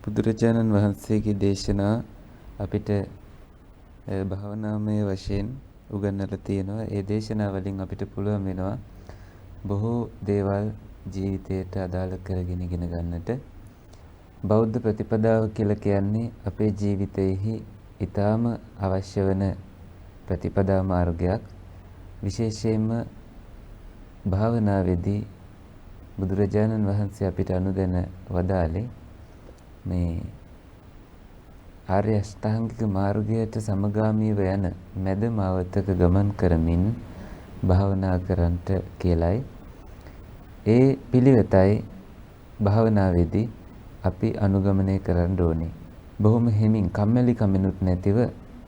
බුදුරජාණන් වහන්සේගේ දේශනා අපිට භාවනාමය වශයෙන් උගන්වලා තියෙනවා. ඒ දේශනා වලින් අපිට පුළුවන් වෙනවා බොහෝ දේවල් ජීවිතයට අදාළ කරගෙන ඉගෙන ගන්නට. බෞද්ධ ප්‍රතිපදාව කියලා කියන්නේ අපේ ජීවිතයේහි ඊටාම අවශ්‍ය වෙන ප්‍රතිපදා මාර්ගයක්. විශේෂයෙන්ම භාවනාවේදී බුදුරජාණන් වහන්සේ අපිට අනුදැන වදාළේ මේ ආර්ය අෂ්ටාංගික මාර්ගයට සමගාමීව යන මැද මාවතක ගමන් කරමින් භාවනා කරන්නට කියලයි. ඒ පිළිවෙතයි භාවනාවේදී අපි අනුගමනය කරන්න ඕනේ. බොහොම හිමින් කම්මැලි කමිනුත් නැතිව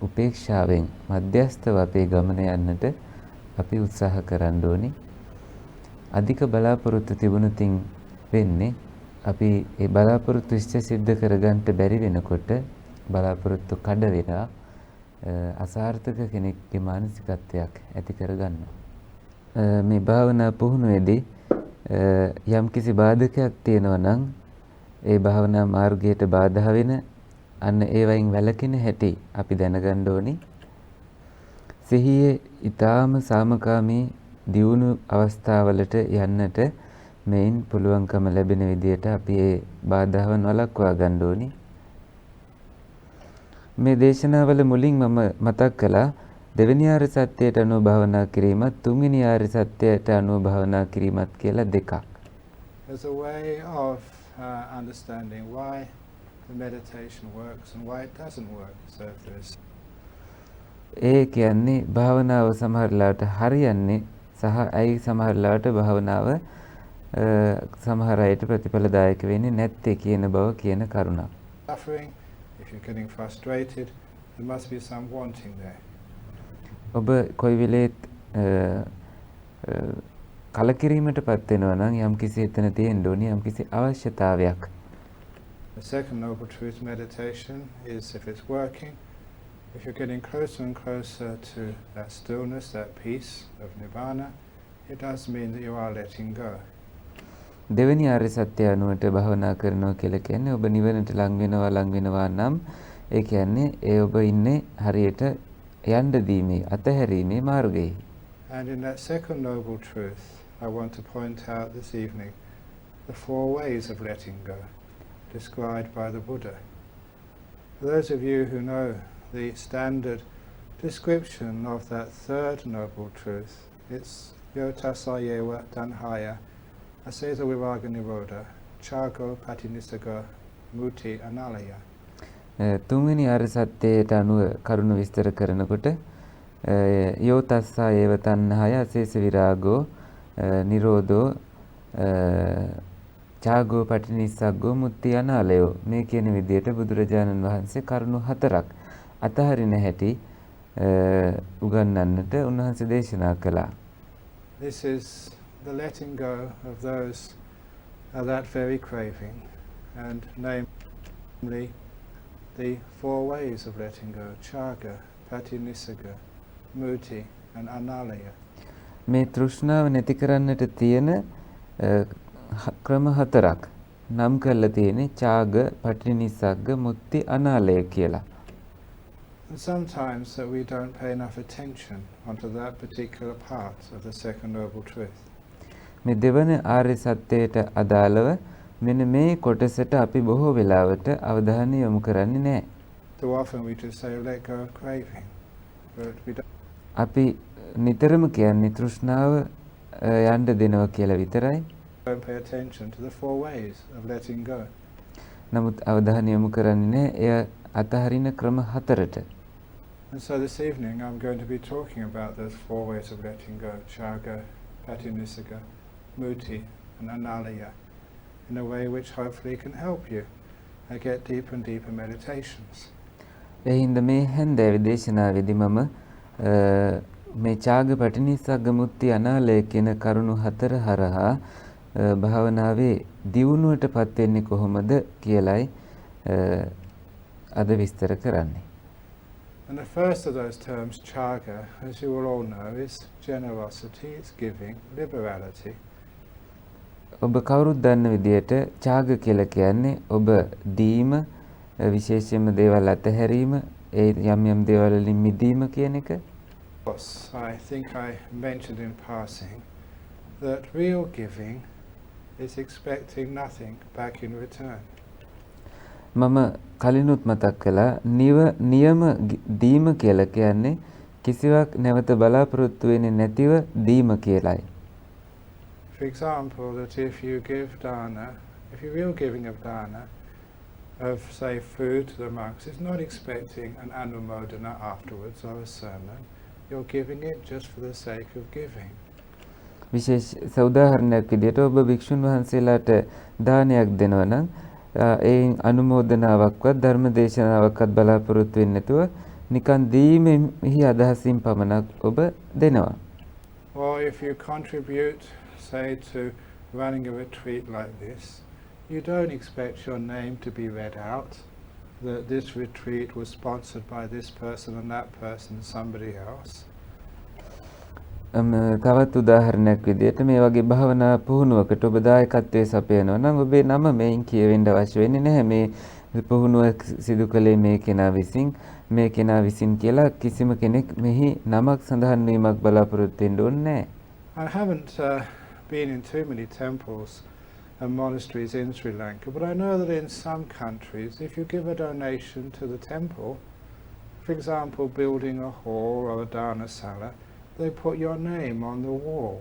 උපේක්ෂාවෙන් මධ්‍යස්ථව අපේ ගමන යන්නට අපි උත්සාහ කරන්න ඕනේ. අධික බලාපොරොත්තු තිබුණොතින් වෙන්නේ අපි ඒ බලාපොරොත්තු ඉෂ්ට සිද්ධ කරගන්නට බැරි වෙනකොට බලාපොරොත්තු කඩ වෙලා අසාර්ථක කෙනෙක්ගේ මානසිකත්වයක් ඇති කරගන්නවා. මේ භාවනා පුහුණුවේදී යම් කිසි බාධකයක් තියෙනවා නම් ඒ භාවනා මාර්ගයට බාධා වෙන අන්න ඒවයින් වැළකෙන හැටි අපි දැනගන්න ඕනේ. සිහියේ ඊටාම සාමකාමී දියුණු අවස්ථාවලට යන්නට මේන් පුළුවන්කම ලැබෙන විදිහට අපි ඒ බාධාවන් වළක්වා ගන්න ඕනේ. මේ දේශනාවල මුලින් මම මතක් කළා දෙවෙනි ආර්ය සත්‍යයට අනුව භාවනා කිරීමත් තුන්වෙනි ආර්ය සත්‍යයට අනුව භාවනා කිරීමත් කියලා දෙකක්. There's a way of understanding why the meditation works and why it doesn't work. So if there's ඒ කියන්නේ භාවනාව සමහරලාට හරියන්නේ සහ ඇයි සමහරලාට භාවනාව සමහර අයට ප්‍රතිඵලදායක වෙන්නේ නැත්තේ කියන බව කියන කරුණක්. suffering, if you're getting frustrated, there must be some wanting there. ඔබ කොයි වෙලේත් කලකිරීමටපත් වෙනවා නම් යම්කිසි එතන තියෙන්න ඕනේ යම්කිසි අවශ්‍යතාවයක්. The second noble truth meditation is if it's working, if you're getting closer and closer to that stillness, that peace of nibbana, it does mean that you are letting go. දෙවෙනි ආර්ය සත්‍ය අනුවට භවනා කරනවා කියලා කියන්නේ ඔබ නිවනට ලං වෙනවා නම් ඒ කියන්නේ ඒ ඔබ ඉන්නේ හරියට යන්න දීමේ අතහැරීමේ මාර්ගයේ. And in that second noble truth, I want to point out this evening the four ways of letting go, described by the Buddha. For those of you who know the standard description of that third noble truth, it's yotasayewa danhaya, asesa viraga nirodha, chago patinisaga muti analaya. තුන්වෙනි ආර්ය සත්‍යයට අනුව කරුණ විස්තර කරනකොට යෝතස්සා ඒව තණ්හාය අසේස විරාගෝ නිරෝධෝ චාගෝ පටිනිස්සග්ගෝ මුත්‍ති අනාලයෝ මේ කියන විදිහට බුදුරජාණන් වහන්සේ කරුණු හතරක් අතහරින හැටි උගන්වන්නට උන්වහන්සේ දේශනා කළා. This is the letting go of those that very craving, and namely the four ways of letting go: chaga, patinisaga, muti and analaya. මේ තෘෂ්ණාව නැති කරන්නට තියෙන ක්‍රම හතරක් නම් කරලා තියෙන්නේ චාග, පටිනිස්සග්ග, මුත්‍ති, අනාලය කියලා. And sometimes that we don't pay enough attention onto that particular part of the second noble truth. මේ දෙවන ආර්ය සත්‍යයට අදාළව මෙන්න මේ කොටසට අපි බොහෝ වෙලාවට අවධානය යොමු කරන්නේ නැහැ. Too often we just say let go of craving, but we අපි නිතරම කියන්නේ තෘෂ්ණාව යන්න දෙනවා කියලා විතරයි. don't pay attention to the four ways of letting go. නමුත් අවධානය යොමු කරන්නේ නැහැ එය අතහරින ක්‍රම හතරට. And so this evening I'm going to be talking about those four ways of letting go: chaga, patinisaga, muti and analaya, in a way which hopefully can help you get deeper and deeper meditations. එහිඳ මේ හැන්දෑවේ දේශනාවේදී මම මේ චාග, පටිනිස්සග්ග, මුත්‍ති, අනාලය කියන කරුණු හතර හරහා භාවනාවේ දියුණුවටපත් වෙන්නේ කොහොමද කියලයි අද විස්තර කරන්නේ. And the first of those terms, chaga, as you will all know, is generosity, it's giving, liberality. ඔබ කවුරුත් දන්න විදිහට ඡාග කියලා කියන්නේ ඔබ දීම විශේෂයෙන්ම දේවල් අතහැරීම ඒ යම් දේවල් වලින් මිදීම කියන එක. Of course, I think I mentioned in passing that real giving is expecting nothing back in return. මම කලිනුත් මතක් කළා නියම දීම කියලා කියන්නේ කිසිවක් නැවත බලාපොරොත්තු වෙන්නේ නැතිව දීම කියලායි. For example, that if you give dana, if you're real giving of dana, of say food to the monks, it's not expecting an anumodana afterwards or a sermon. You're giving it just for the sake of giving. විශේෂ උදාහරණයක් විදිහට ඔබ භික්ෂුන් වහන්සේලාට දානයක් දෙනවා නම් ඒ අනුමෝදනාවක්වත් ධර්ම දේශනාවක්වත් බලාපොරොත්තු වෙන්නේ නැතුව නිකන් දීමෙහි අදහසින් පමණක් ඔබ දෙනවා. Or if you contribute, say, to running a retreat like this, you don't expect your name to be read out, that this retreat was sponsored by this person and that person and somebody else. තවත් උදාහරණයක් විදිහට මේ වගේ භාවනා පුහුණුවකට ඔබ දායකත්වයේ සපයනවා නම් ඔබේ නම මේන් කියවෙන්න අවශ්‍ය වෙන්නේ නැහැ. මේ පුහුණුව සිදු කළේ මේ කෙනා විසින් කියලා කිසිම කෙනෙක් මෙහි නමක් සඳහන් වීමක් බලාපොරොත්තු වෙන්න ඕනේ නැහැ. I haven't been in too many temples and monasteries in Sri Lanka, but I know that in some countries, if you give a donation to the temple, for example, building a hall or a dana sala, they put your name on the wall.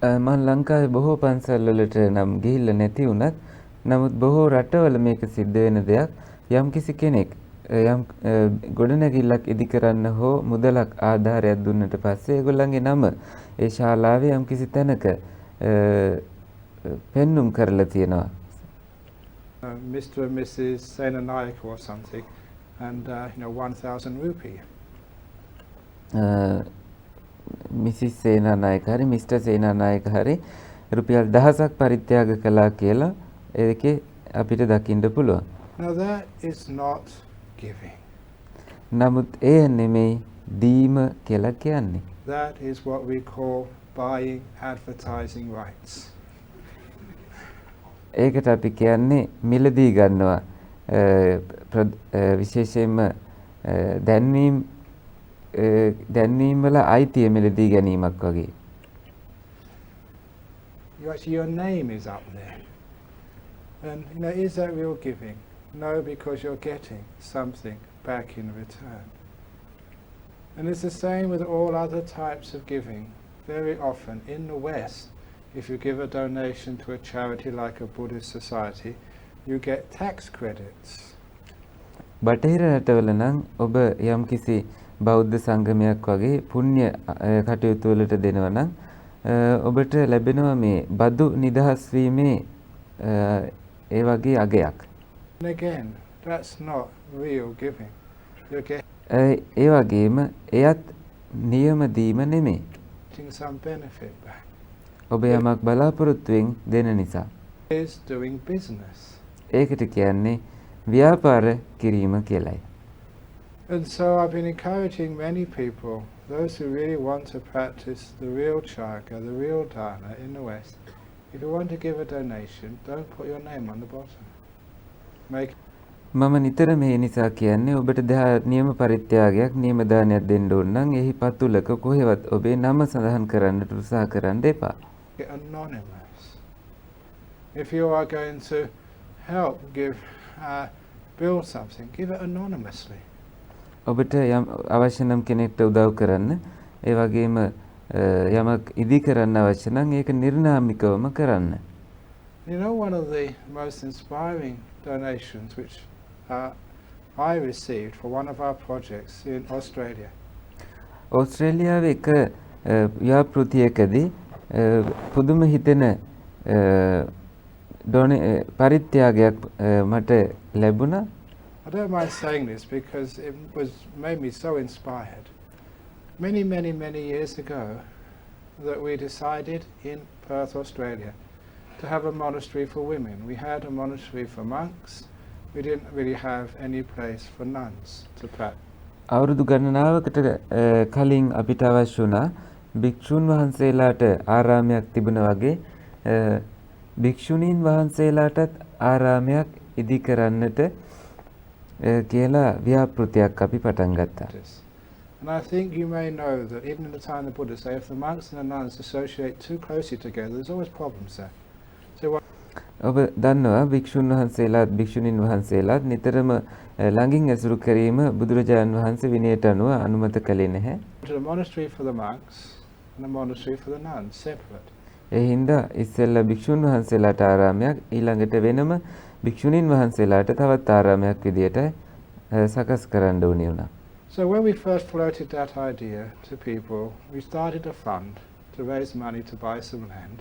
මම ලංකාවේ බොහෝ පන්සල් වලට නම් ගිහිල්ලා නැති වුණත් නමුත් බොහෝ රටවල මේක සිද්ධ වෙන දෙයක්. යම්කිසි කෙනෙක් යම් ගොඩනැගිල්ලක් ඉදි කරන්න හෝ මුදලක් ආධාරයක් දුන්නට පස්සේ ඒගොල්ලන්ගේ නම ඒ ශාලාවේ යම්කිසි තැනක පෙන්눔 කරලා තියෙනවා. Mr. and Mrs. Senanayaka or something, and 1,000 rupee. Mrs Senanayake හරි මිස්ටර් සේනානායක හරි රුපියල් 1000ක් පරිත්‍යාග කළා කියලා ඒකේ අපිට දකින්න පුළුවන්. Now that is not giving. නමුත් ඒ නෙමෙයි දීම කියලා කියන්නේ. That is what we call buying advertising rights. ඒකට අපි කියන්නේ මිලදී ගන්නවා විශේෂයෙන්ම දැන්වීම වල අයිතිය මිලදී ගැනීමක් වගේ. Your name is up there. And is that real giving? No, because you're getting something back in return. And it's the same with all other types of giving. Very often in the West, if you give a donation to a charity like a Buddhist society, you get tax credits. බටහිර රටවල නම් ඔබ යම්කිසි බෞද්ධ සංගමයක් වගේ පුණ්‍ය කටයුතු වලට දෙනවා නම් ඔබට ලැබෙනවා මේ බදු නිදහස් වීමේ ඒ වගේ අගයක්. And again, that's not real giving. You're ඒ වගේම එයත් නියම දීම නෙමෙයි. getting some benefit back. ඔබ යමක් බලාපොරොත්තුෙන් දෙන නිසා. Is doing business. ඒකට කියන්නේ ව්‍යාපාර කිරීම කියලයි. And so I've been encouraging many people, those who really want to practice the real chaga, the real dana in the West, if you want to give a donation, don't put your name on the bottom. මම නිතර මේ නිසා කියන්නේ ඔබට නියම පරිත්‍යාගයක් නියම දානයක් දෙන්න ඕන නම් එහි පතුලක කොහෙවත් ඔබේ නම සඳහන් කරන්නට උත්සාහ කරන්න එපා. Anonymous. If you are going to help build something, give it anonymously. ඔබට යම් අවශ්‍ය නම් කෙනෙක්ට උදව් කරන්න ඒ වගේම යමක් ඉදි කරන්න අවශ්‍ය නම් ඒක නිර්නාමිකවම කරන්න. One of the most inspiring donations which I received for one of our projects in Australia. ඕස්ට්‍රේලියාවේ එක ව්‍යාපෘතියකදී පුදුම හිතෙන පරිත්‍යාගයක් මට ලැබුණා. I don't mind saying this because it made me so inspired. Many years ago that we decided in Perth, Australia to have a monastery for women. We had a monastery for monks. We didn't really have any place for nuns to practice. අවුරුදු ගණනාවකට කලින් අපිට අවශ්‍ය වුණා භික්ෂුන් වහන්සේලාට ආරාමයක් තිබුණා වගේ භික්ෂුණීන් වහන්සේලාටත් ආරාමයක් ඉදි කරන්නට කියලා ව්‍යාපෘතියක් අපි පටන් ගත්තා. And I think you may know that even in the time of the Buddha, say if the monks and the nuns associate too closely together, there's always problems there. So ඔබ දන්නවා භික්ෂුන් වහන්සේලාත් භික්ෂුණීන් වහන්සේලාත් නිතරම ළඟින් ඇසුරු කිරීම බුදුරජාණන් වහන්සේ විනයට අනුව අනුමත කළේ නැහැ. to the monastery for the monks and the monastery for the nuns, separate. ඒ හින්දා ඉස්සෙල්ලා භික්ෂුන් වහන්සේලාට ආරාමයක් ඊළඟට වෙනම භික්ෂුණීන් වහන්සේලාට තවත් ආරාමයක් විදියට සකස් කරන්න ඕනේ වුණා. So when we first floated that idea to people, we started a fund to raise money to buy some land.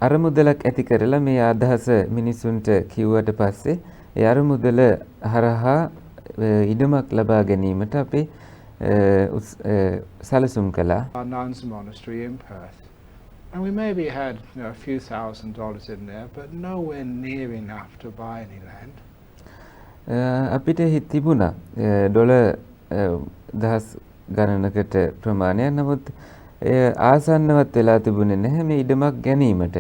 අරමුදලක් ඇති කරලා මේ අදහස මිනිසුන්ට කිව්වට පස්සේ ඒ අරමුදල හරහා ඉඩමක් ලබා ගැනීමට අපි සැලසුම් කළා. Our nuns monastery in Perth. And we maybe had a few $1,000s in there, but nowhere near enough to buy any land. අපිට තිබුණා ඩොලර් දහස් ගණනකට ප්‍රමාණයක්. නමුත් ආසන්නවත් වෙලා තිබුණේ නැහැ මේ ඉඩමක් ගැනීමට.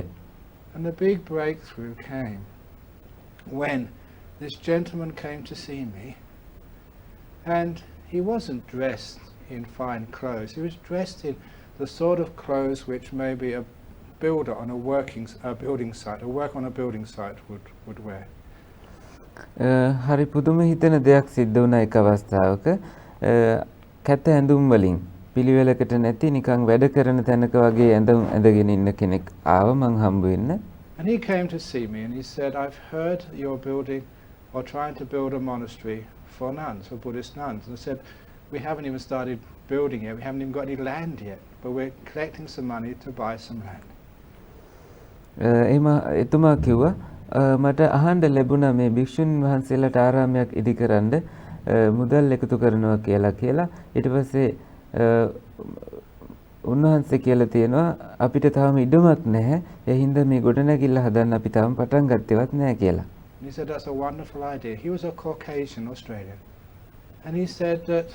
And the big breakthrough came when this gentleman came to see me, and he wasn't dressed in fine clothes. He was dressed in the sort of clothes which maybe a builder on a building site, a work on a building site would wear. හරි පුදුම හිතෙන දෙයක් සිද්ධ වුණා එක අවස්ථාවක. කැත ඇඳුම් වලින් පිළිවෙලකට නැති නිකන් වැඩ කරන තැනක වගේ ඇඳුම් ඇඳගෙන ඉන්න කෙනෙක් ආව මං හම්බ වෙන්න. And he came to see me and he said, I've heard you're building or trying to build a monastery for nuns, for Buddhist nuns. And I said, we haven't even started building it, we haven't even got any land yet, but we're collecting some money to buy some land. එතුමා කිව්වා මට අහන්න ලැබුණා මේ භික්ෂුන් වහන්සේලාට ආරාමයක් ඉදි කරන්න මුදල් එකතු කරනවා කියලා. ඊට පස්සේ උන්වහන්සේ කියලා තියෙනවා අපිට තාම ඉඩමක් නැහැ. ඒ හින්දා මේ ගොඩනැගිල්ල හදන්න අපි තාම පටන් ගත්තේවත් නැහැ කියලා. He said that's a wonderful idea. He was a Caucasian Australian. And he said that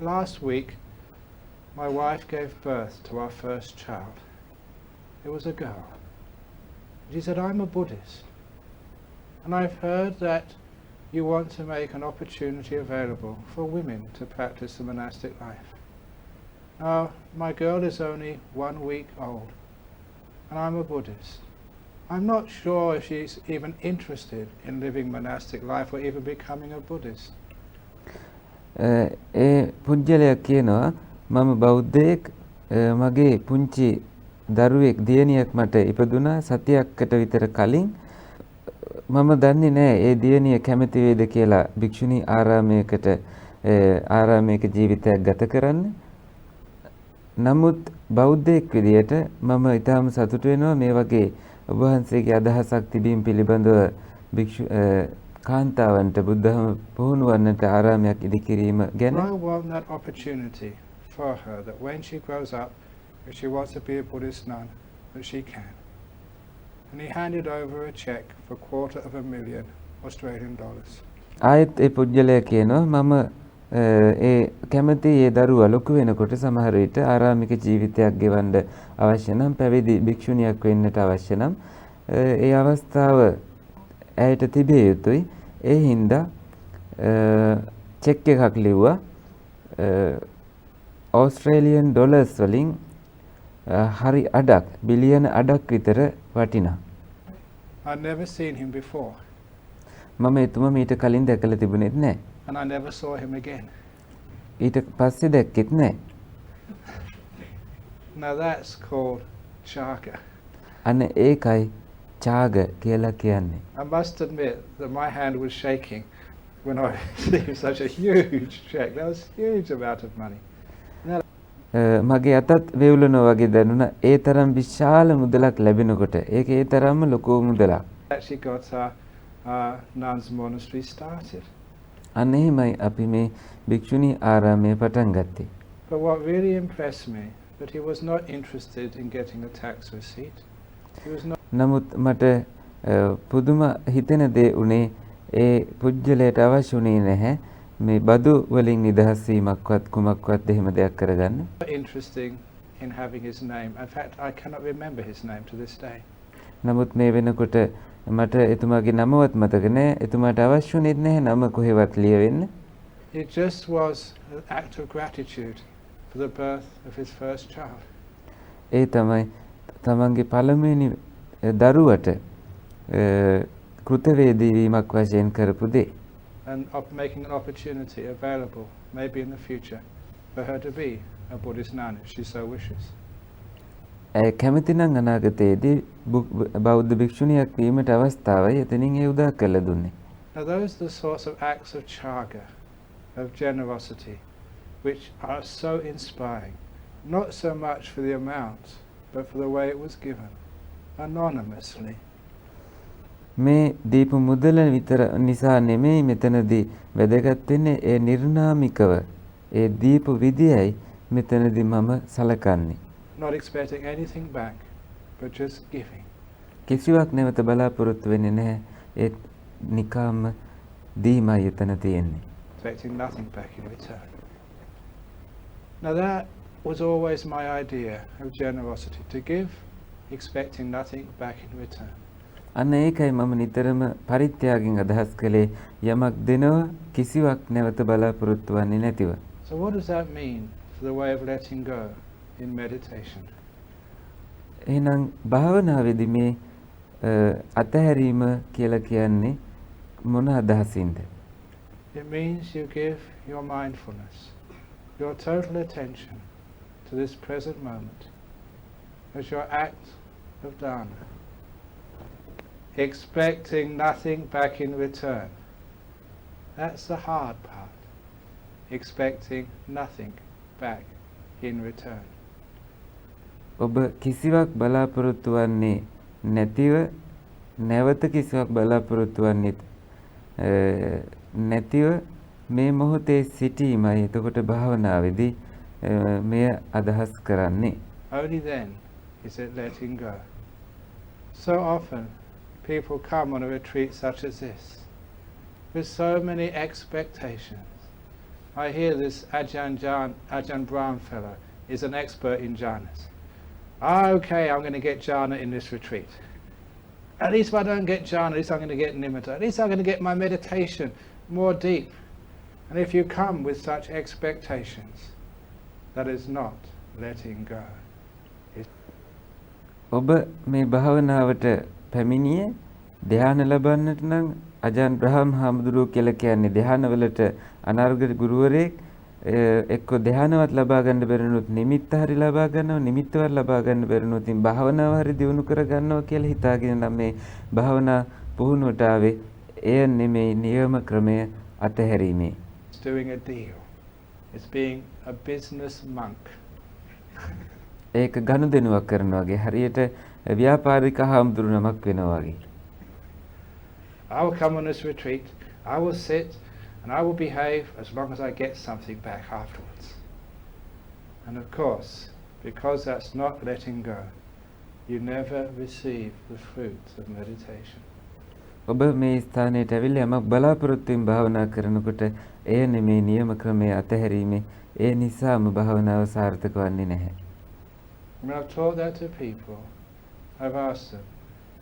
last week my wife gave birth to our first child. It was a girl. He said, I'm a Buddhist. And I've heard that you want to make an opportunity available for women to practice the monastic life. Now, my girl is only 1 week old, and I'm a Buddhist. I'm not sure if she's even interested in living monastic life or even becoming a Buddhist. ඒ පුජ්‍යලයා කියනවා මම බෞද්ධයෙක් මගේ පුංචි දරුවෙක් දියණියක් මට ඉපදුනා සතියක්කට විතර කලින් මම දන්නේ නැහැ ඒ දියණිය කැමති වේද කියලා භික්ෂුණී ආරාමයක ජීවිතයක් ගත කරන්න. නමුත් බෞද්ධයෙක් විදියට මම ඊටාම සතුටු වෙනවා මේ වගේ ඔබ වහන්සේගේ අදහසක් තිබීම පිළිබඳව භික්ෂු කාන්තාවන්ට බුද්ධහම පුහුණුවන්නට ආරාමයක් ඉදි කිරීම ගැන. I want that opportunity for her that when she grows up, if she wants to be a Buddhist nun, that she can. And he handed over a check for $250,000 Australian dollars. ආයෙත් ඒ පුජ්‍යලයා කියනවා මම ඒ කැමති ඒ දරුවා ලොකු වෙනකොට සමහර විට ආරාමික ජීවිතයක් ගෙවන්න අවශ්‍ය නම් පැවිදි භික්ෂුණියක් වෙන්නට අවශ්‍ය නම් ඒ අවස්ථාව ඇයට තිබිය යුතුයි. ඒ හින්දා චෙක් එකක් ලිව්වා ඕස්ට්‍රේලියන් ඩොලර්ස් වලින් හරි අඩක් බිලියන අඩක් විතර වටිනා. I'd never seen him before. මම එතුමා මීට කලින් දැකලා තිබුණෙත් නැහැ. And I never saw him again. ඊට පස්සේ දැක්කෙත් නැහැ. Now that's called chaga. අන්න ඒකයි ඡාග කියලා කියන්නේ. I must admit that my hand was shaking when I received such a huge check. That was a huge amount of money. මගේ අතත් වේවුලනවා වගේ දැනුණා. ඒ තරම් විශාල මුදලක් ලැබෙනකොට ඒක ඒ තරම්ම ලොකු මුදලක්. Actually got our nuns monastery started. අන්න එහෙමයි අපි මේ භික්ෂුණී ආරාමය පටන් ගත්තේ. But what really impressed me that he was not interested in getting a tax receipt. He was not. නමුත් මට පුදුම හිතෙන දේ උනේ ඒ පුජ්‍යලයට අවශ්‍ය උනේ නැහැ මේ බදු වලින් නිදහස් වීමක්වත් කුමක්වත් එහෙම දෙයක් කරගන්න. Interesting in having his name. In fact, I cannot remember his name to this day. නමුත් මේ වෙනකොට මට එතුමාගේ නමවත් මතක නැහැ. එතුමාට අවශ්‍ය වුණේ නැහැ නම කොහෙවත් ලියවෙන්න. It just was an act of gratitude for the birth of his first child. ඒ තමයි තමන්ගේ පළමුවෙනි දරුවට කෘතවේදී වීමක් වශයෙන් කරපු දේ. And making an opportunity available, maybe in the future, for her to be a Buddhist nun if she so wishes. ඇය කැමති නම් අනාගතයේදී බෞද්ධ භික්ෂුණියක් වීමට අවස්ථාවයි එතනින් ඒ උදා කළ දුන්නේ. Now those are the sorts of acts of chaga, of generosity, which are so inspiring. Not so much for the amount, but for the way it was given, anonymously. මේ දීප මුදල විතර නිසා නෙමෙයි මෙතනදී වැදගත් වෙන්නේ ඒ නිර්නාමිකව ඒ දීප විදියයි මෙතනදී මම සලකන්නේ. Not expecting anything back, but just giving. කිසිවක් නැවත බලාපොරොත්තු වෙන්නේ නැහැ. ඒ නිකම්ම දීමයි එතන තියෙන්නේ. Expecting nothing back in return. Now that was always my idea of generosity, to give, expecting nothing back in return. අන්න ඒකයි මම නිතරම පරිත්‍යාගයෙන් අදහස් කළේ යමක් දෙනවා කිසිවක් නැවත බලාපොරොත්තු වෙන්නේ නැතිව. So what does that mean for the way of letting go in meditation? එහෙනම් භාවනාවේදී මේ අතහැරීම කියලා කියන්නේ මොන අදහසින්ද? It means you give your mindfulness, your total attention to this present moment as your act of dharma, expecting nothing back in return. That's the hard part, expecting nothing back in return. ඔබ කිසිවක් බලාපොරොත්තු වෙන්නේ නැතිව නැවත කිසිවක් බලාපොරොත්තු වෙන්නේ නැතිව මේ මොහොතේ සිටීමයි එතකොට භාවනාවේදී මෙය අදහස් කරන්නේ. Only then is it letting go. So often people come on a retreat such as this with so many expectations. I hear this Ajahn Brahm fellow is an expert in jhanas. Okay, I'm going to get jhana in this retreat. At least if I don't get jhana, at least I'm going to get nimitta. At least I'm going to get my meditation more deep. And if you come with such expectations, that is not letting go. ඔබ මේ භාවනාවට පැමිණියේ ධ්‍යාන ලබන්නට නම් අජාන් බ්‍රහම් හාමුදුරුවෝ කියලා කියන්නේ ධ්‍යානවලට අනර්ග ගුරුවරයෙක් එක්ක ධ්‍යානවත් ලබා ගන්න බැරිනොත් නිමිත්ත හරි ලබා ගන්නවා නිමිත්තවත් ලබා ගන්න බැරිනොත් ඉතින් භාවනාව හරි දියුණු කර ගන්නවා කියලා හිතාගෙන නම් මේ භාවනා පුහුණුවට ආවේ එය නෙමෙයි නියම ක්‍රමය අතහැරීමේ. It's doing a deal. It's being a business monk. ඒක ගනුදෙනුවක් කරනවා වගේ හරියට ව්‍යාපාරික හාමුදුරු නමක් වෙනවා වගේ. I will come on this retreat, I will sit and I will behave as long as I get something back afterwards. And of course, because that's not letting go, you never receive the fruits of meditation. ඔබ මේ ස්ථානයට ඇවිල්ලා යමක් බලාපොරොත්තුෙන් භාවනා කරනකොට එය නෙමේ නියම ක්‍රමය අතහැරීමේ ඒ නිසාම භාවනාව සාර්ථක වන්නේ නැහැ. When I've taught that to people, I've asked them,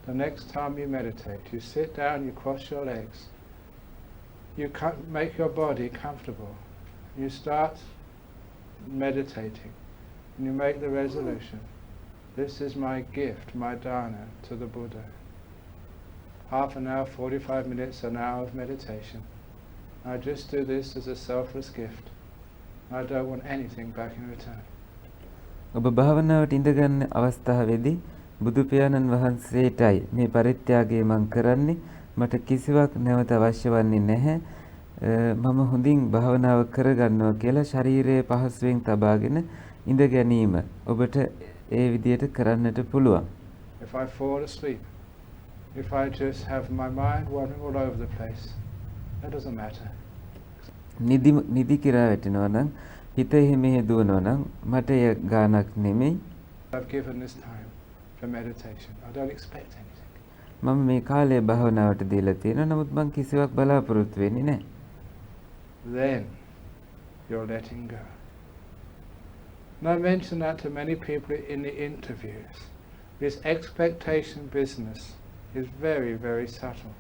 the next time you meditate, you sit down, you cross your legs, you make your body comfortable, you start meditating, and you make the resolution, this is my gift, my dana to the Buddha. Half an hour, 45 minutes, an hour of meditation. I just do this as a selfless gift. I don't want anything back in return. ඔබ භාවනාවට ඉඳගන්න අවස්ථාවේදී බුදු පියාණන් වහන්සේටයි මේ පරිත්‍යාගය මම කරන්නේ මට කිසිවක් නැවත අවශ්‍ය වන්නේ නැහැ මම හොඳින් භාවනාව කරගන්නවා කියලා ශරීරයේ පහසුවෙන් තබාගෙන ඉඳ ගැනීම ඔබට ඒ විදිහට කරන්නට පුළුවන්. If I fall asleep, if I just have my mind wandering all over the place, that doesn't matter. නිදි කිරා වැටෙනවා නම් හිත එහෙම දුවනවා නම් මට ඒ ගානක් නෙමෙයි. I've given this time for meditation. I don't expect anything. මම මේ කාලය භාවනාවට දීලා තියෙනවා නමුත් මම කිසිවක් බලාපොරොත්තු වෙන්නේ නැහැ. Then you're letting go. And I mention that to many people in the interviews. This expectation business is very, very subtle.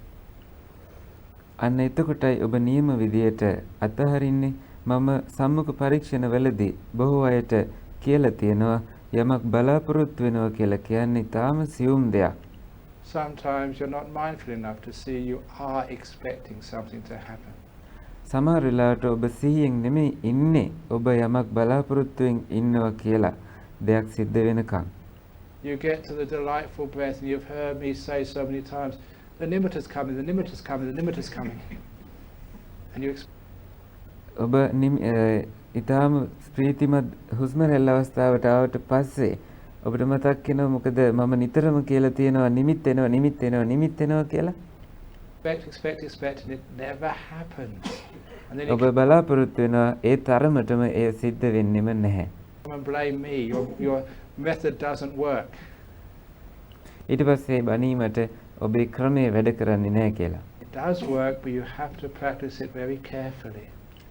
අන්න එතකොටයි ඔබ නියම විදියට අතහරින්නේ. මම සම්මුඛ පරීක්ෂණවලදී බොහෝ අයට කියලා තියෙනවා යමක් බලාපොරොත්තු වෙනවා කියලා කියන්නේ තාම සියුම් දෙයක්. Sometimes you're not mindful enough to see you are expecting something to happen. සමහර වෙලාවට ඔබ සිහියෙන් නෙමෙයි ඉන්නේ ඔබ යමක් බලාපොරොත්තුෙන් ඉන්නවා කියලා දෙයක් සිද්ධ වෙනකන්. You get to the delightful breath and you've heard me say so many times, the nimitter's coming, the nimitter's coming, the nimitter's coming. And you ඔබ ඊටාම ප්‍රීතිමත් හුස්ම රැල්ල අවස්ථාවට ආවට පස්සේ ඔබට මතක් වෙනවා මොකද මම නිතරම කියලා තියෙනවා නිමිත් එනවා කියලා. expect and it never happens. And then ඔබ බලාපොරොත්තු වෙනවා ඒ තරමටම ඒ සිද්ධ වෙන්නෙම නැහැ. come and blame me, your method doesn't work. ඊට පස්සේ බණීමට ඔබේ ක්‍රමය වැඩ කරන්නේ නැහැ කියලා. It does work, but you have to practice it very carefully.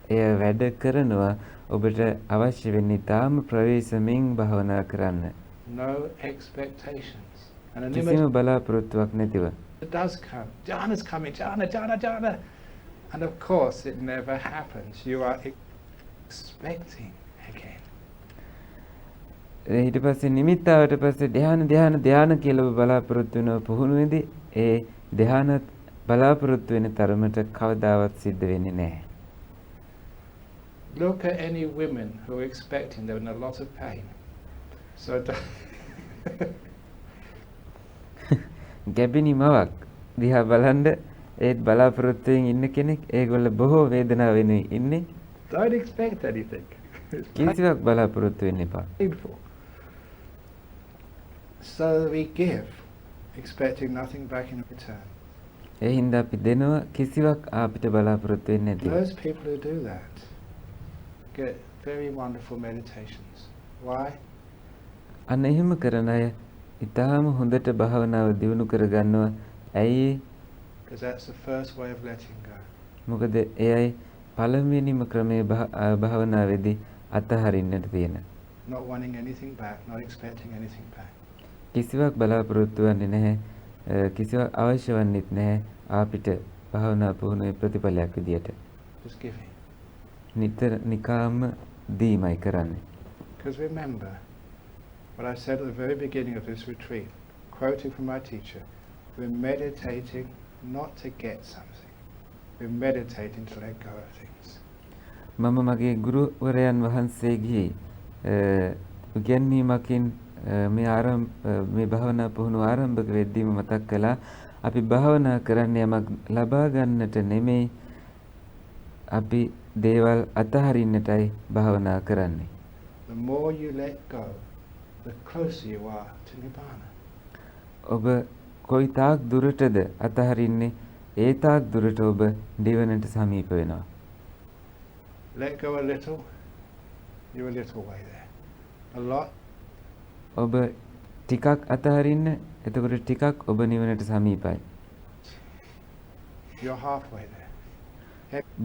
එය වැඩ කරනවා ඔබට අවශ්‍ය වෙන්නේ තාම ප්‍රවේශමෙන් භාවනා කරන්න. No expectations. And a කිසිම බලාපොරොත්තුවක් නැතිව. it does come. Jhana's coming, jhana. And of course it never happens. You are expecting again. ඊට පස්සේ නිමිත්තාවට පස්සේ ධ්‍යාන කියලා ඔබ බලාපොරොත්තු වෙනවා පුහුණුවේදී ඒ ධ්‍යානත් බලාපොරොත්තු වෙන තරමට කවදාවත් සිද්ධ වෙන්නේ නැහැ. Look at any women who are expecting, they're in a lot of pain. So ගැබිනි මවක් දිහා බලන්න ඒත් බලාපොරොත්තුෙන් ඉන්න කෙනෙක් ඒගොල්ල බොහෝ වේදනාවෙනුයි ඉන්නේ. don't expect anything. කිසිවක් බලාපොරොත්තු වෙන්න එපා. Painful. So we give, expecting nothing back in return. ඒ හින්දා අපි දෙනවා කිසිවක් අපිට බලාපොරොත්තු වෙන්නේ නැති. Those people who do that get very wonderful meditations. Why? අන්න එහෙම කරන අය ඊටාම හොඳට භාවනාව දියුණු කරගන්නවා. ඇයි? Because that's the first way of letting go. මොකද එයයි පළවෙනිම ක්‍රමයේ භාවනාවේදී අතහරින්නට තියෙන. Not wanting anything back, not expecting anything back. කිසිවක් බලාපොරොත්තු වෙන්නේ නැහැ. කිසිවක් අවශ්‍ය වන්නේත් නැහැ අපිට භාවනා පුහුණුවේ ප්‍රතිඵලයක් විදියට. Just giving. නිකාම දීමයි කරන්නේ. Because remember what I said at the very beginning of this retreat, quoting from my teacher, we're meditating not to get something. We're meditating to let go of things. මම මගේ ගුරුවරයන් වහන්සේගේ උගන්වීමකින් මේ භාවනා පුහුණුව ආරම්භක වෙද්දීම මතක් කළා අපි භාවනා කරන්නේ යමක් ලබා ගන්නට නෙමෙයි අපි දේවල් අතහරින්නටයි භාවනා කරන්නේ. The more you let go, the closer you are to Nibbana. ඔබ කොයි තාක් දුරටද අතහරින්නේ ඒ තාක් දුරට ඔබ නිවනට සමීප වෙනවා. Let go a little, you're a little way there. A lot, ඔබ ටිකක් අතහරින්න එතකොට ටිකක් ඔබ නිවනට සමීපයි. you're halfway there.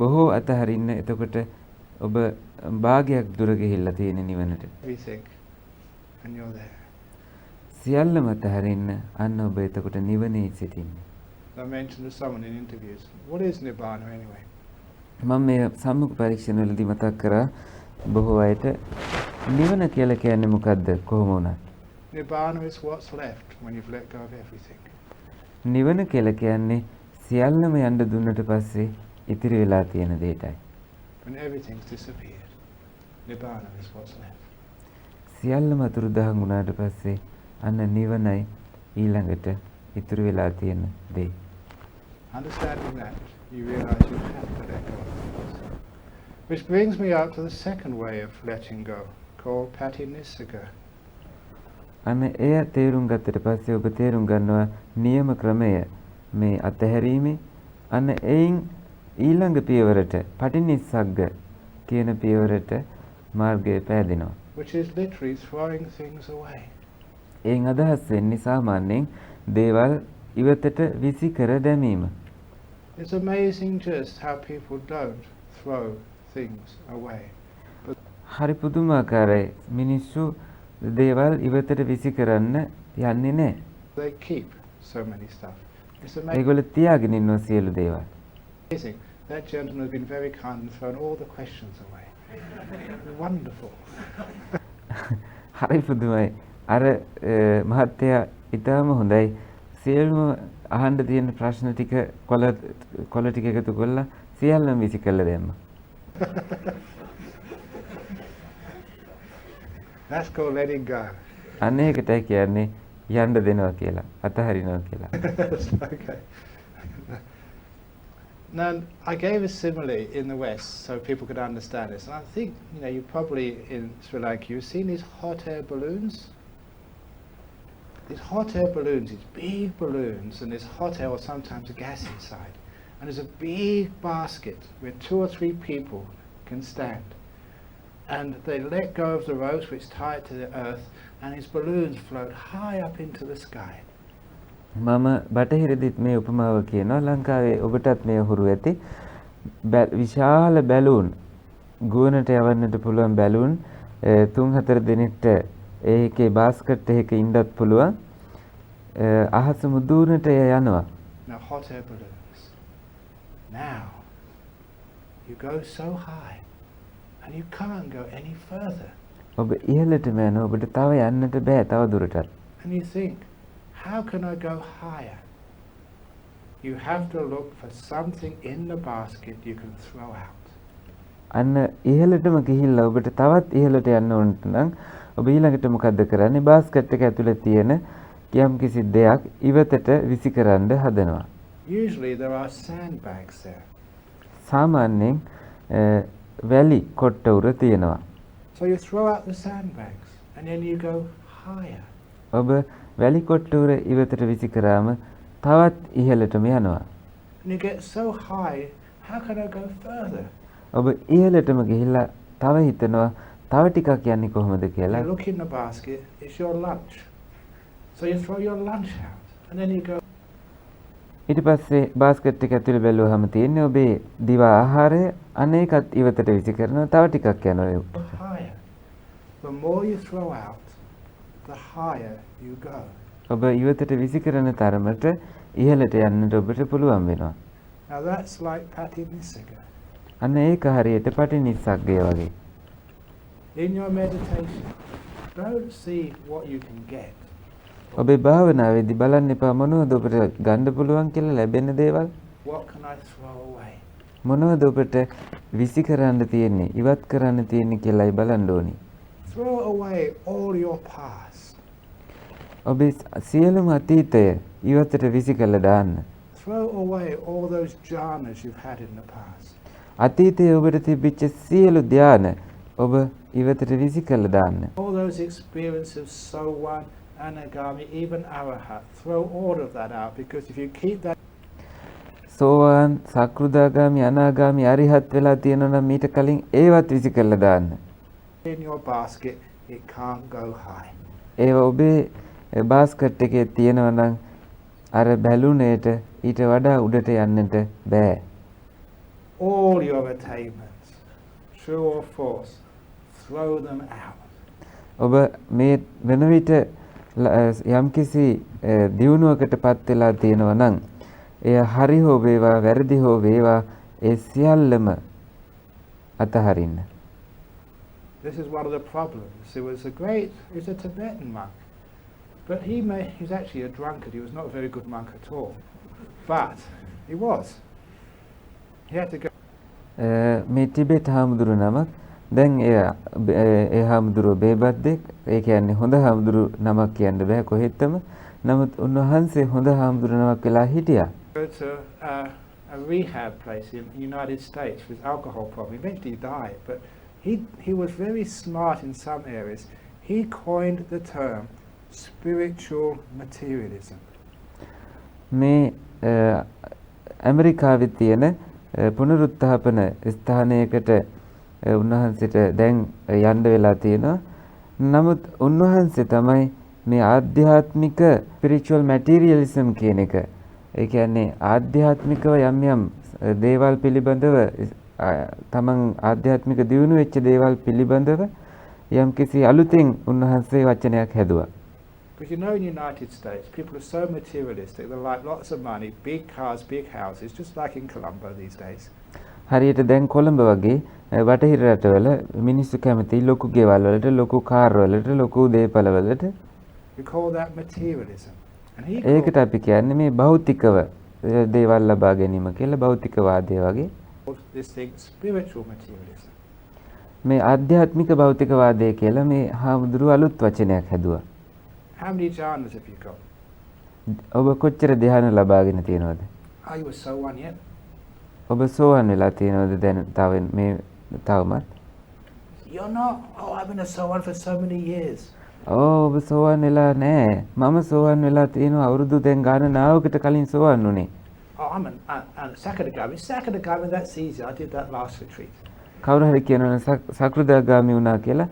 බොහෝ අතහරින්න එතකොට ඔබ භාගයක් දුර ගිහිල්ලා තියෙන නිවනට. Everything, and you're there. සියල්ලම අතහරින්න අන්න ඔබ එතකොට නිවනේ සිටින්නේ. I mentioned to someone in interviews, what is Nibbana anyway? මම මේ සම්මුඛ පරීක්ෂණවලදී මතක් කරා බොහෝ අයට නිවන කියලා කියන්නේ මොකද්ද කොහොම වුණත්? Nibbana is what's left when you've let go of everything. නිවන කියලා කියන්නේ සියල්ලම යන්න දුන්නට පස්සේ ඉතිරි වෙලා තියෙන දෙයටයි. When everything's disappeared, Nibbana is what's left. සියල්ලම අතුරුදහන් වුණාට පස්සේ අන්න නිවනයි ඊළඟට ඉතුරු වෙලා තියෙන දේ. Understanding that, you realize you have to let go of things. Which brings me up to the second way of letting go, called Patinissagga. අන්න එය තේරුම් ගත්තට පස්සේ ඔබ තේරුම් ගන්නවා නියම ක්‍රමය මේ අතහැරීමේ අන්න එයින් ඊළඟ පියවරට පටිනිස්සග්ග කියන පියවරට මාර්ගය පෑදෙනවා. Which is literally throwing things away. එයින් අදහස් වෙන්නේ සාමාන්‍යයෙන් දේවල් ඉවතට විසි කර දැමීම. It's amazing just how people don't throw things away. හරි පුදුමාකාරයි. මිනිස්සු දේවල් ඉවතට විසි කරන්න යන්නේ නැහැ. They keep so many stuff. It's amazing. ඒගොල්ලෝ තියාගෙන ඉන්නවා සියලු දේවල්. That gentleman has been very kind and thrown all the questions away. Wonderful. හරි පුදුමයි. අර මහත්තයා ඊටම හොඳයි. සියලුම අහන්න තියෙන ප්‍රශ්න ටික කොළ ටික එකතු කරලා සියල්ලම විසි කළා දැම්මා. That's called letting go. අන්න ඒකටයි කියන්නේ යන්න දෙනවා කියලා. අතහරිනවා කියලා. Okay. Now, I gave a simile in the West so people could understand this. And I think, you probably in Sri Lanka, you've seen these hot air balloons. These hot air balloons, these big balloons, and there's hot air or sometimes a gas inside. And there's a big basket where 2 or 3 people can stand. And they let go of the ropes which tie it to the earth, and these balloons float high up into the sky. මම බටහිරදිත් මේ උපමාව කියනවා. ලංකාවේ ඔබටත් මේ හුරු ඇති. විශාල බැලූන් ගුවනට යවන්නට පුළුවන් බැලූන් 3-4 දිනකට ඒකේ බාස්කට් එකක ඉන්නත් පුළුවන්. අහස මුදුනට යනවා. Now hot air balloons. Now you go so high and you can't go any further. ඔබ ඉහළටම යනවා. ඔබට තව යන්නට බෑ තව දුරටත්. And you think, how can I go higher? You have to look for something in the basket you can throw out. අන්න ඉහළටම ගිහිල්ලා ඔබට තවත් ඉහළට යන්න ඕනට නම් ඔබ ඊළඟට මොකද්ද කරන්නේ? බාස්කට් එක ඇතුලේ තියෙන යම්කිසි දෙයක් ඉවතට විසි කරන්න හදනවා. Usually there are sandbags there. සාමාන්‍යයෙන් වැලි කොට්ට උර තියෙනවා. So you throw out the sandbags and then you go higher. ඔබ වැලි කොට්ට උර ඉවතට විසි කරාම තවත් ඉහළටම යනවා. And you get so high, how can I go further? ඔබ ඉහළටම ගිහිල්ලා තව හිතනවා තව ටිකක් යන්නේ කොහොමද කියලා. You look in the basket, it's your lunch. So you throw your lunch out and then you go ඊට පස්සේ බාස්කට් එක ඇතුලේ බැලුවාම තියෙන්නේ ඔබේ දිවා ආහාරය අනේකත් ඉවතට විසි කරනවා තව ටිකක් යනවා. higher. The more you throw out, the higher you go. ඔබ ඉවතට විසි කරන තරමට ඉහළට යන්නට ඔබට පුළුවන් වෙනවා. Now that's like Patinissagga. අන්න ඒක හරියට පටිනිස්සග්ගය වගේ. In your meditation, don't see what you can get. ඔබේ භාවනාවේදී බලන්න එපා මොනවද ඔබට ගන්න පුළුවන් කියලා ලැබෙන දේවල්. What can I throw away? මොනවද ඔබට විසි කරන්න තියෙන්නේ ඉවත් කරන්න තියෙන්නේ කියලායි බලන්න ඕනි. Throw away all your past. ඔබේ සියලුම අතීතය ඉවතට විසි කළා දාන්න. Throw away all those jhanas you've had in the past. අතීතයේ ඔබට තිබිච්ච සියලු ධාන ඔබ ඉවතට විසි කළා දාන්න. All those experiences of Sowan, Anagami, even Arahat. Throw all of that out, because if you keep that සෝවාන් සක්‍රුදාගාමි අනාගාමි අරිහත් වෙලා තියෙනවා නම් මීට කලින් ඒවත් විසි කළා දාන්න. in your basket, it can't go high. ඒව ඔබේ බාස්කට් එකේ තියෙනවා නම් අර බැලුනේට ඊට වඩා උඩට යන්නට බෑ. All your attainments, true or false, throw them out. ඔබ මේ වෙන විට යම්කිසි දියුණුවකට පත් වෙලා තියෙනවා නම් එය හරි හෝ වේවා වැරදි හෝ වේවා ඒ සියල්ලම අතහරින්න. This is one of the problems. He was a Tibetan monk, but he was actually a drunkard. He was not a very good monk at all, but he was. He had to go. මේ Tibet හාමුදුරු නමක් දැන් ඒ හාමුදුරුව බේබද්දෙක් ඒ කියන්නේ හොඳ හාමුදුරු නමක් කියන්න බෑ කොහෙත්ම නමුත් උන්වහන්සේ හොඳ හාමුදුරු නමක් වෙලා හිටියා. Go to a rehab place in the United States with alcohol problem. Eventually he died, but he was very smart in some areas. He coined the term spiritual materialism. මේ ඇමරිකාවේ තියෙන පුනරුත්ථාපන ස්ථානයකට උන්වහන්සේට දැන් යන්න වෙලා තියෙනවා. නමුත් උන්වහන්සේ තමයි මේ ආධ්‍යාත්මික spiritual materialism කියන එක. ඒ කියන්නේ ආධ්‍යාත්මිකව යම් යම් දේවල් පිළිබඳව තමන් ආධ්‍යාත්මික දියුණු වෙච්ච දේවල් පිළිබඳව යම්කිසි අලුතින් උන්වහන්සේ වචනයක් හැදුවා. Because you know in the United States, people are so materialistic, they like lots of money, big cars, big houses, just like in Colombo these days. හරියට දැන් කොළඹ වගේ බටහිර රටවල මිනිස්සු කැමති ලොකු ගෙවල් වලට, ලොකු කාර් වලට, ලොකු දේපල වලට. We call that materialism. And he ඒකට අපි කියන්නේ මේ භෞතිකව දේවල් ලබා ගැනීම කියලා භෞතිකවාදය වගේ. called this thing spiritual materialism. මේ ආධ්‍යාත්මික භෞතිකවාදය කියලා මේ හාමුදුරුව අලුත් වචනයක් හැදුවා. How many jhanas have you got? ඔබ කොච්චර ධ්‍යාන ලබාගෙන තියෙනවද? Are you a sowan yet? ඔබ සෝවන් වෙලා තියෙනවද දැන් තවමත්? You're not. Oh, I've been a sowan for so many years. ඔබ සෝවන් වෙලා නැහැ. මම සෝවන් වෙලා තියෙනවා අවුරුදු දැන් ගානනාවකට කලින් සෝවන් වුණේ. Oh, I'm a Sakadagami. Sakadagami, that's easy. I did that last retreat. කවුරු හරි කියනවනේ සක්‍රුදාගාමි වුණා කියලා.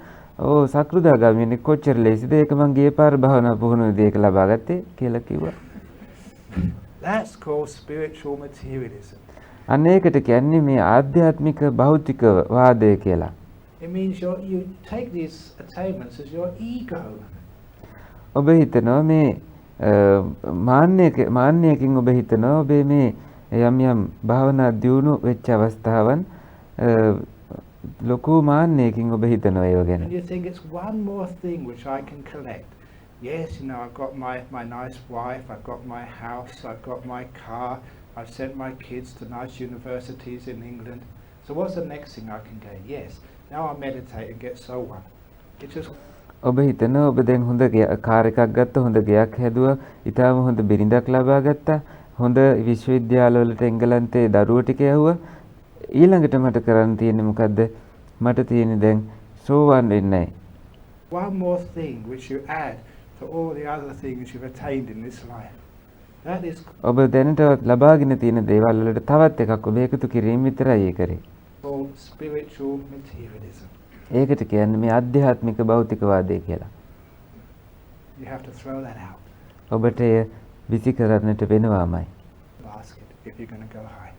සක්‍රුදාගාමි වෙන්නේ කොච්චර ලේසිද? ඒක මං ගිය පාර භාවනා පුහුණුවේදී ඒක ලබා ගත්තේ කියලා කිව්වා. That's called spiritual materialism. අන්න ඒකට කියන්නේ මේ ආධ්‍යාත්මික භෞතික වාදය කියලා. It means you take these attainments as your ego. ඔබ හිතනවා මේ මාන්නයකින් ඔබ හිතනවා ඔබේ මේ යම් භාවනා දියුණු වෙච්ච අවස්ථාවන් ලොකු මාන්නයකින් ඔබ හිතනවා ඒව ගැන. And you think it's one more thing which I can collect. Yes, I've got my nice wife, I've got my house, I've got my car, I've sent my kids to nice universities in England. So what's the next thing I can gain? Yes, now I meditate and get so one. It's just ඔබ හිතනවා ඔබ දැන් හොඳ car එකක් ගත්තා, හොඳ ගෙයක් හැදුවා, ඊටාම හොඳ බිරිඳක් ලබා ගත්තා, හොඳ විශ්වවිද්‍යාලවලට එංගලන්තේ දරුවෝ ටික යවුවා. ඊළඟට මට කරන්න තියෙන්නේ මොකද්ද? මට තියෙන්නේ දැන් සෝවන් වෙන්නයි. one more thing which you add to all the other things you've attained in this life. That is ඔබ දැනට ලබාගෙන තියෙන දේවල් වලට තවත් එකක් ඔබ එකතු කිරීම විතරයි ඒ කරේ. called spiritual materialism. ඒකට කියන්නේ මේ ආධ්‍යාත්මික භෞතිකවාදය කියලා. You have to throw that out. ඔබට එය විසි කරන්නට වෙනවාමයි. Basket if you're going to go high.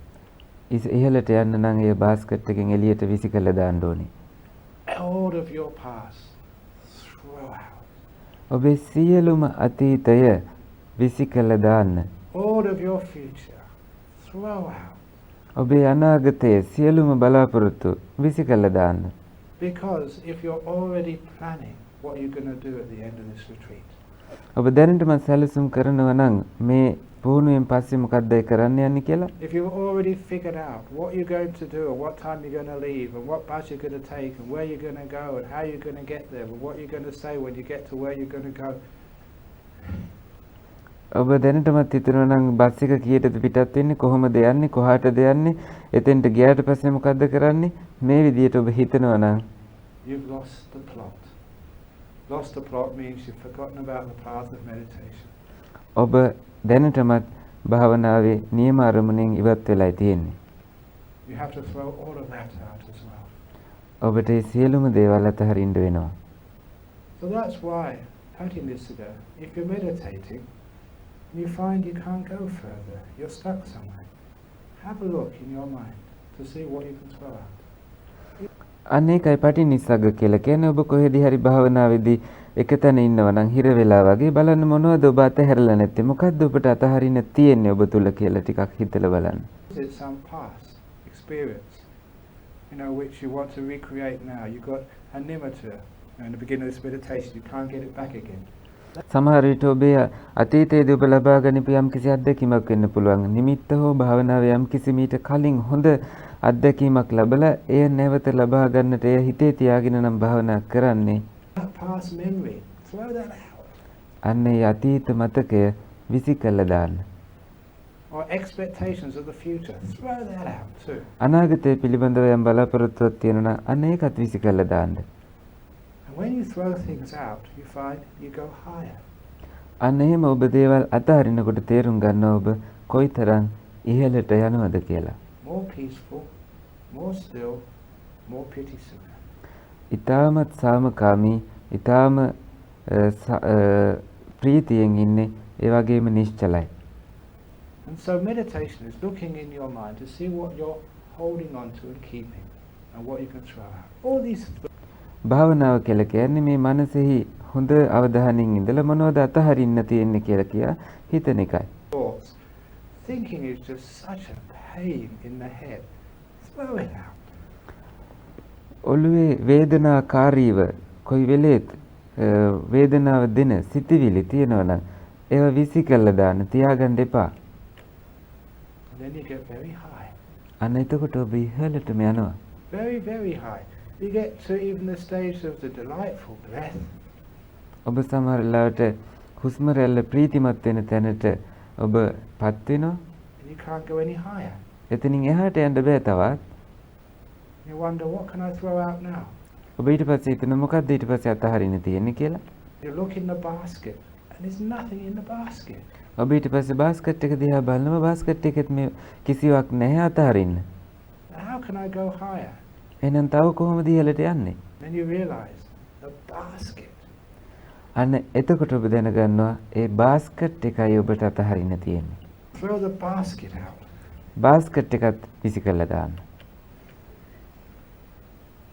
ඉහළට යන්න නම් ඒ බාස්කට් එකෙන් එළියට විසි කරලා දාන්න ඕනේ. All of your past, throw out. ඔබේ සියලුම අතීතය විසි කරලා දාන්න. All of your future, throw out. ඔබේ අනාගතයේ සියලුම බලාපොරොත්තු විසි කරලා දාන්න. Because if you're already planning what you're going to do at the end of this retreat. ඔබ දැනටම සැලසුම් කරනවා නම් මේ පුහුණුවෙන් පස්සේ මොකක්ද කරන්න යන්නේ කියලා? If you've already figured out what you're going to do and what time you're going to leave and what bus you're going to take and where you're going to go and how you're going to get there and what you're going to say when you get to where you're going to go. ඔබ දැනටමත් හිතනවා නම් bus එක කීයටද පිටත් වෙන්නේ, කොහොමද යන්නේ, කොහාටද යන්නේ, එතෙන්ට ගියාට පස්සේ මොකද්ද කරන්නේ? මේ විදිහට ඔබ හිතනවා නම් you've lost the plot. Lost the plot means you've forgotten about the path of meditation. ඔබ දැනටමත් භාවනාවේ නියම අරමුණෙන් ඉවත් වෙලා තියෙන්නේ. You have to throw all of that out as well. ඔබට ඒ සියලුම දේවල් අතහරින්න වෙනවා. So that's why 30 minutes ago, if you're meditating and you find you can't go further, you're stuck somewhere, have a look in your mind to see what you can throw out. අනේකයි පටිනිස්සග්ග කියලා කියන්නේ ඔබ කොහෙදී හරි භාවනාවේදී එකතැන ඉන්නවා නම් හිර වෙලා වගේ බලන්න මොනවද ඔබ අතහැරලා නැත්තේ, මොකද්ද ඔබට අතහරින්න තියෙන්නේ ඔබ තුල කියලා ටිකක් හිතලා බලන්න. It's some past experience, which you want to recreate now. You got a nimitta in the beginning of this meditation, you can't get it back again. සමහර විට ඔබේ අතීතයේදී ඔබ ලබා ගනිපු යම් කිසි අත්දැකීමක් වෙන්න පුළුවන්. නිමිත්ත හෝ භාවනාවේ යම් කිසි මීට කලින් හොඳ අත්දැකීමක් ලැබලා එය නැවත ලබා ගන්නට එය හිතේ තියාගෙන නම් භාවනා කරන්නේ. Past memory, throw that out. අන්නේ අතීත මතකය විසි කළා දාන්න. Or expectations of the future, throw that out too. අනාගතය පිළිබඳව යම් බලාපොරොත්තුවක් තියෙනවා නම් අන්න ඒකත් විසි කළා දාන්න. And when you throw things out, you find you go higher. අන්න එහෙම ඔබ දේවල් අතහරිනකොට තේරුම් ගන්නවා ඔබ කොයිතරම් ඉහළට යනවද කියලා. More peaceful, more still, more pity-sukha. ඊටමත් සාමකාමී, ඊටම ප්‍රීතියෙන් ඉන්නේ, ඒ වගේම නිශ්චලයි. And so meditation is looking in your mind to see what your holding on to and keeping, and what you can throw out. All these භාවනාව කියලා කියන්නේ මේ මනසෙහි හොඳ අවධානයෙන් ඉඳලා මොනවද අතහරින්න තියෙන්නේ කියලා කියා හිතන එකයි. thoughts. Thinking is just such a pain in the head. Throw it out. ඔළුවේ වේදනාකාරීව කොයි වෙලේත් වේදනාව දෙන සිතිවිලි තියෙනවා නම් ඒව විසි කළා දාන්න තියාගන්න එපා. And then you get very high. අන්න එතකොට ඔබ ඉහළටම යනවා. Very, very high. You get to even the stage of the delightful breath. ඔබ සමහර ලාවට හුස්ම රැල්ල ප්‍රීතිමත් වෙන තැනට ඔබ පත් වෙනවා. And you can't go any higher. එතනින් එහාට යන්න බෑ තවත්. You wonder, what can I throw out now? ඔබ ඊට පස්සේ හිතන මොකක්ද ඊට පස්සේ අතහරින්න තියෙන්නේ කියලා. You look in the basket, and there's nothing in the basket. ඔබ ඊට පස්සේ බාස්කට් එක දිහා බලනවා බාස්කට් එකෙත් මේ කිසිවක් නැහැ අතහරින්න. How can I go higher? එහෙනම් තව කොහොමද ඉහළට යන්නේ? Then you realize the basket. අන්න එතකොට ඔබ දැනගන්නවා ඒ බාස්කට් එකයි ඔබට අතහරින්න තියෙන්නේ. Throw the basket out. Basket එකත් විසි කළා දාන්න.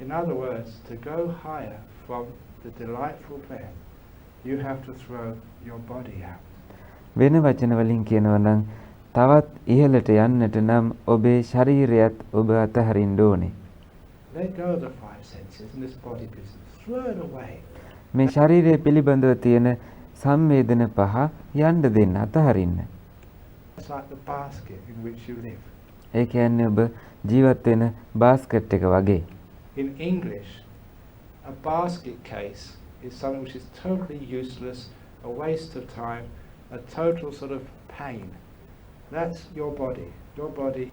In other words, to go higher from the delightful breath, you have to throw your body out. වෙන වචන වලින් කියනවා නම් තවත් ඉහළට යන්නට නම් ඔබේ ශරීරයත් ඔබ අතහරින්න ඕනේ. Let go of the five senses in this body business. Throw it away. මේ ශරීරය පිළිබඳව තියෙන සංවේදන පහ යන්න දෙන්න අතහරින්න. It's like the basket in which you live. ඒ කියන්නේ ඔබ ජීවත් වෙන බාස්කට් එක වගේ. In English, a basket case is something which is totally useless, a waste of time, a total sort of pain. That's your body. Your body.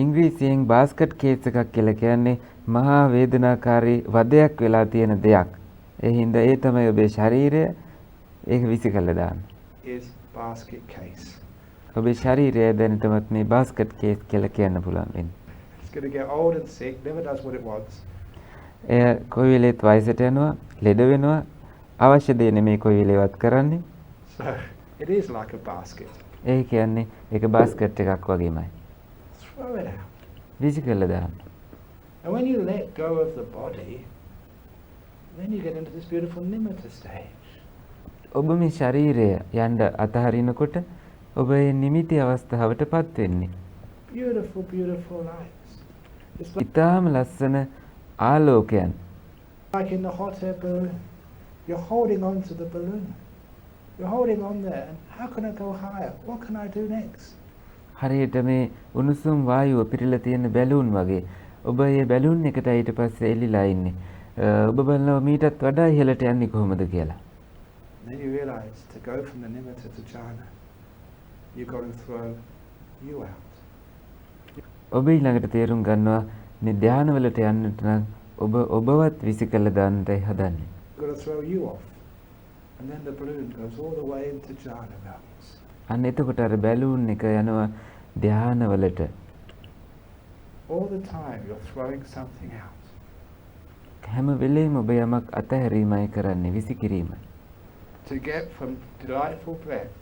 ඉංග්‍රීසියෙන් basket case එකක් කියලා කියන්නේ මහා වේදනාකාරී වදයක් වෙලා තියෙන දෙයක්. ඒ හින්දා ඒ තමයි ඔබේ ශරීරය ඒක විසි කළා දාන්න. Is basket case. ඔබේ ශරීරය දැනටමත් මේ බාස්කට් කේස් කියලා කියන්න පුළුවන් වෙන්නේ. It's going to get old and sick, never does what it wants. එය කොයි වෙලේත් වයසට යනවා, ලෙඩ වෙනවා, අවශ්‍ය දේ නෙමෙයි කොයි වෙලේවත් කරන්නේ. So it is like a basket. ඒ කියන්නේ ඒක බාස්කට් එකක් වගේමයි. Throw it out. විසි කළා දාන්න. And when you let go of the body, then you get into this beautiful nimitta stage. ඔබ මේ ශරීරය යන්න අතහරිනකොට ඔබ මේ නිමිති අවස්ථාවටපත් වෙන්නේ. Beautiful, beautiful lights. It's ඊටාම ලස්සන ආලෝකයන්. like in the hot air balloon. You're holding on to the balloon. You're holding on there. And how can I go higher? What can I do next? හරියට මේ උණුසුම් වායුව පිරීලා තියෙන බැලූන් වගේ. ඔබ මේ බැලූන් එකට ඊට පස්සේ එල්ලිලා ඉන්නේ. ඔබ බලනවා මීටත් වඩා ඉහළට යන්නේ කොහොමද කියලා. Then you realize to go from the nimitta to jhana, you've got to throw you out. ඔබ ඊළඟට තේරුම් ගන්නවා මේ ධානවලට යන්නට නම් ඔබ ඔබවත් විසි කළා දාන්නයි හදන්නේ. You've got to throw you off. And then the balloon goes all the way into jhana realms. අන්න එතකොට අර බැලූන් එක යනවා ධානවලට. All the time you're throwing something out. හැම වෙලේම ඔබ යමක් අතහැරීමයි කරන්නේ විසිකිරීම. To get from delightful breath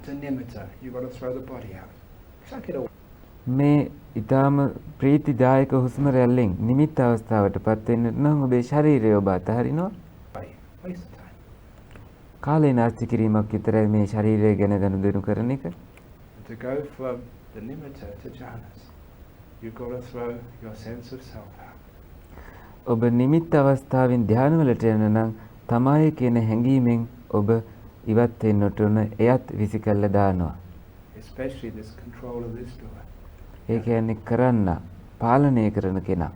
to nimitta, you've got to throw the body out. Chuck it away. මේ ඊටාම ප්‍රීතිදායක හුස්ම රැල්ලෙන් නිමිත්ත අවස්ථාවටපත් වෙන්න නම් ඔබේ ශරීරය ඔබ අතහරිනවා. Waste of time. කාලේ නාස්ති කිරීමක් විතරයි මේ ශරීරය ගැන ගනුදෙනු කරන එක. To go from the nimitta to jhanas, you've got to throw your sense of self out. ඔබ නිමිත්ත අවස්ථාවෙන් ධානවලට යන නම් තමයි කියන හැඟීමෙන් ඔබ ඉවත් වෙන්නට උන එයත් විසි කළා දානවා. Especially this control of this doer. ඒ කියන්නේ කරන්න පාලනය කරන කෙනා.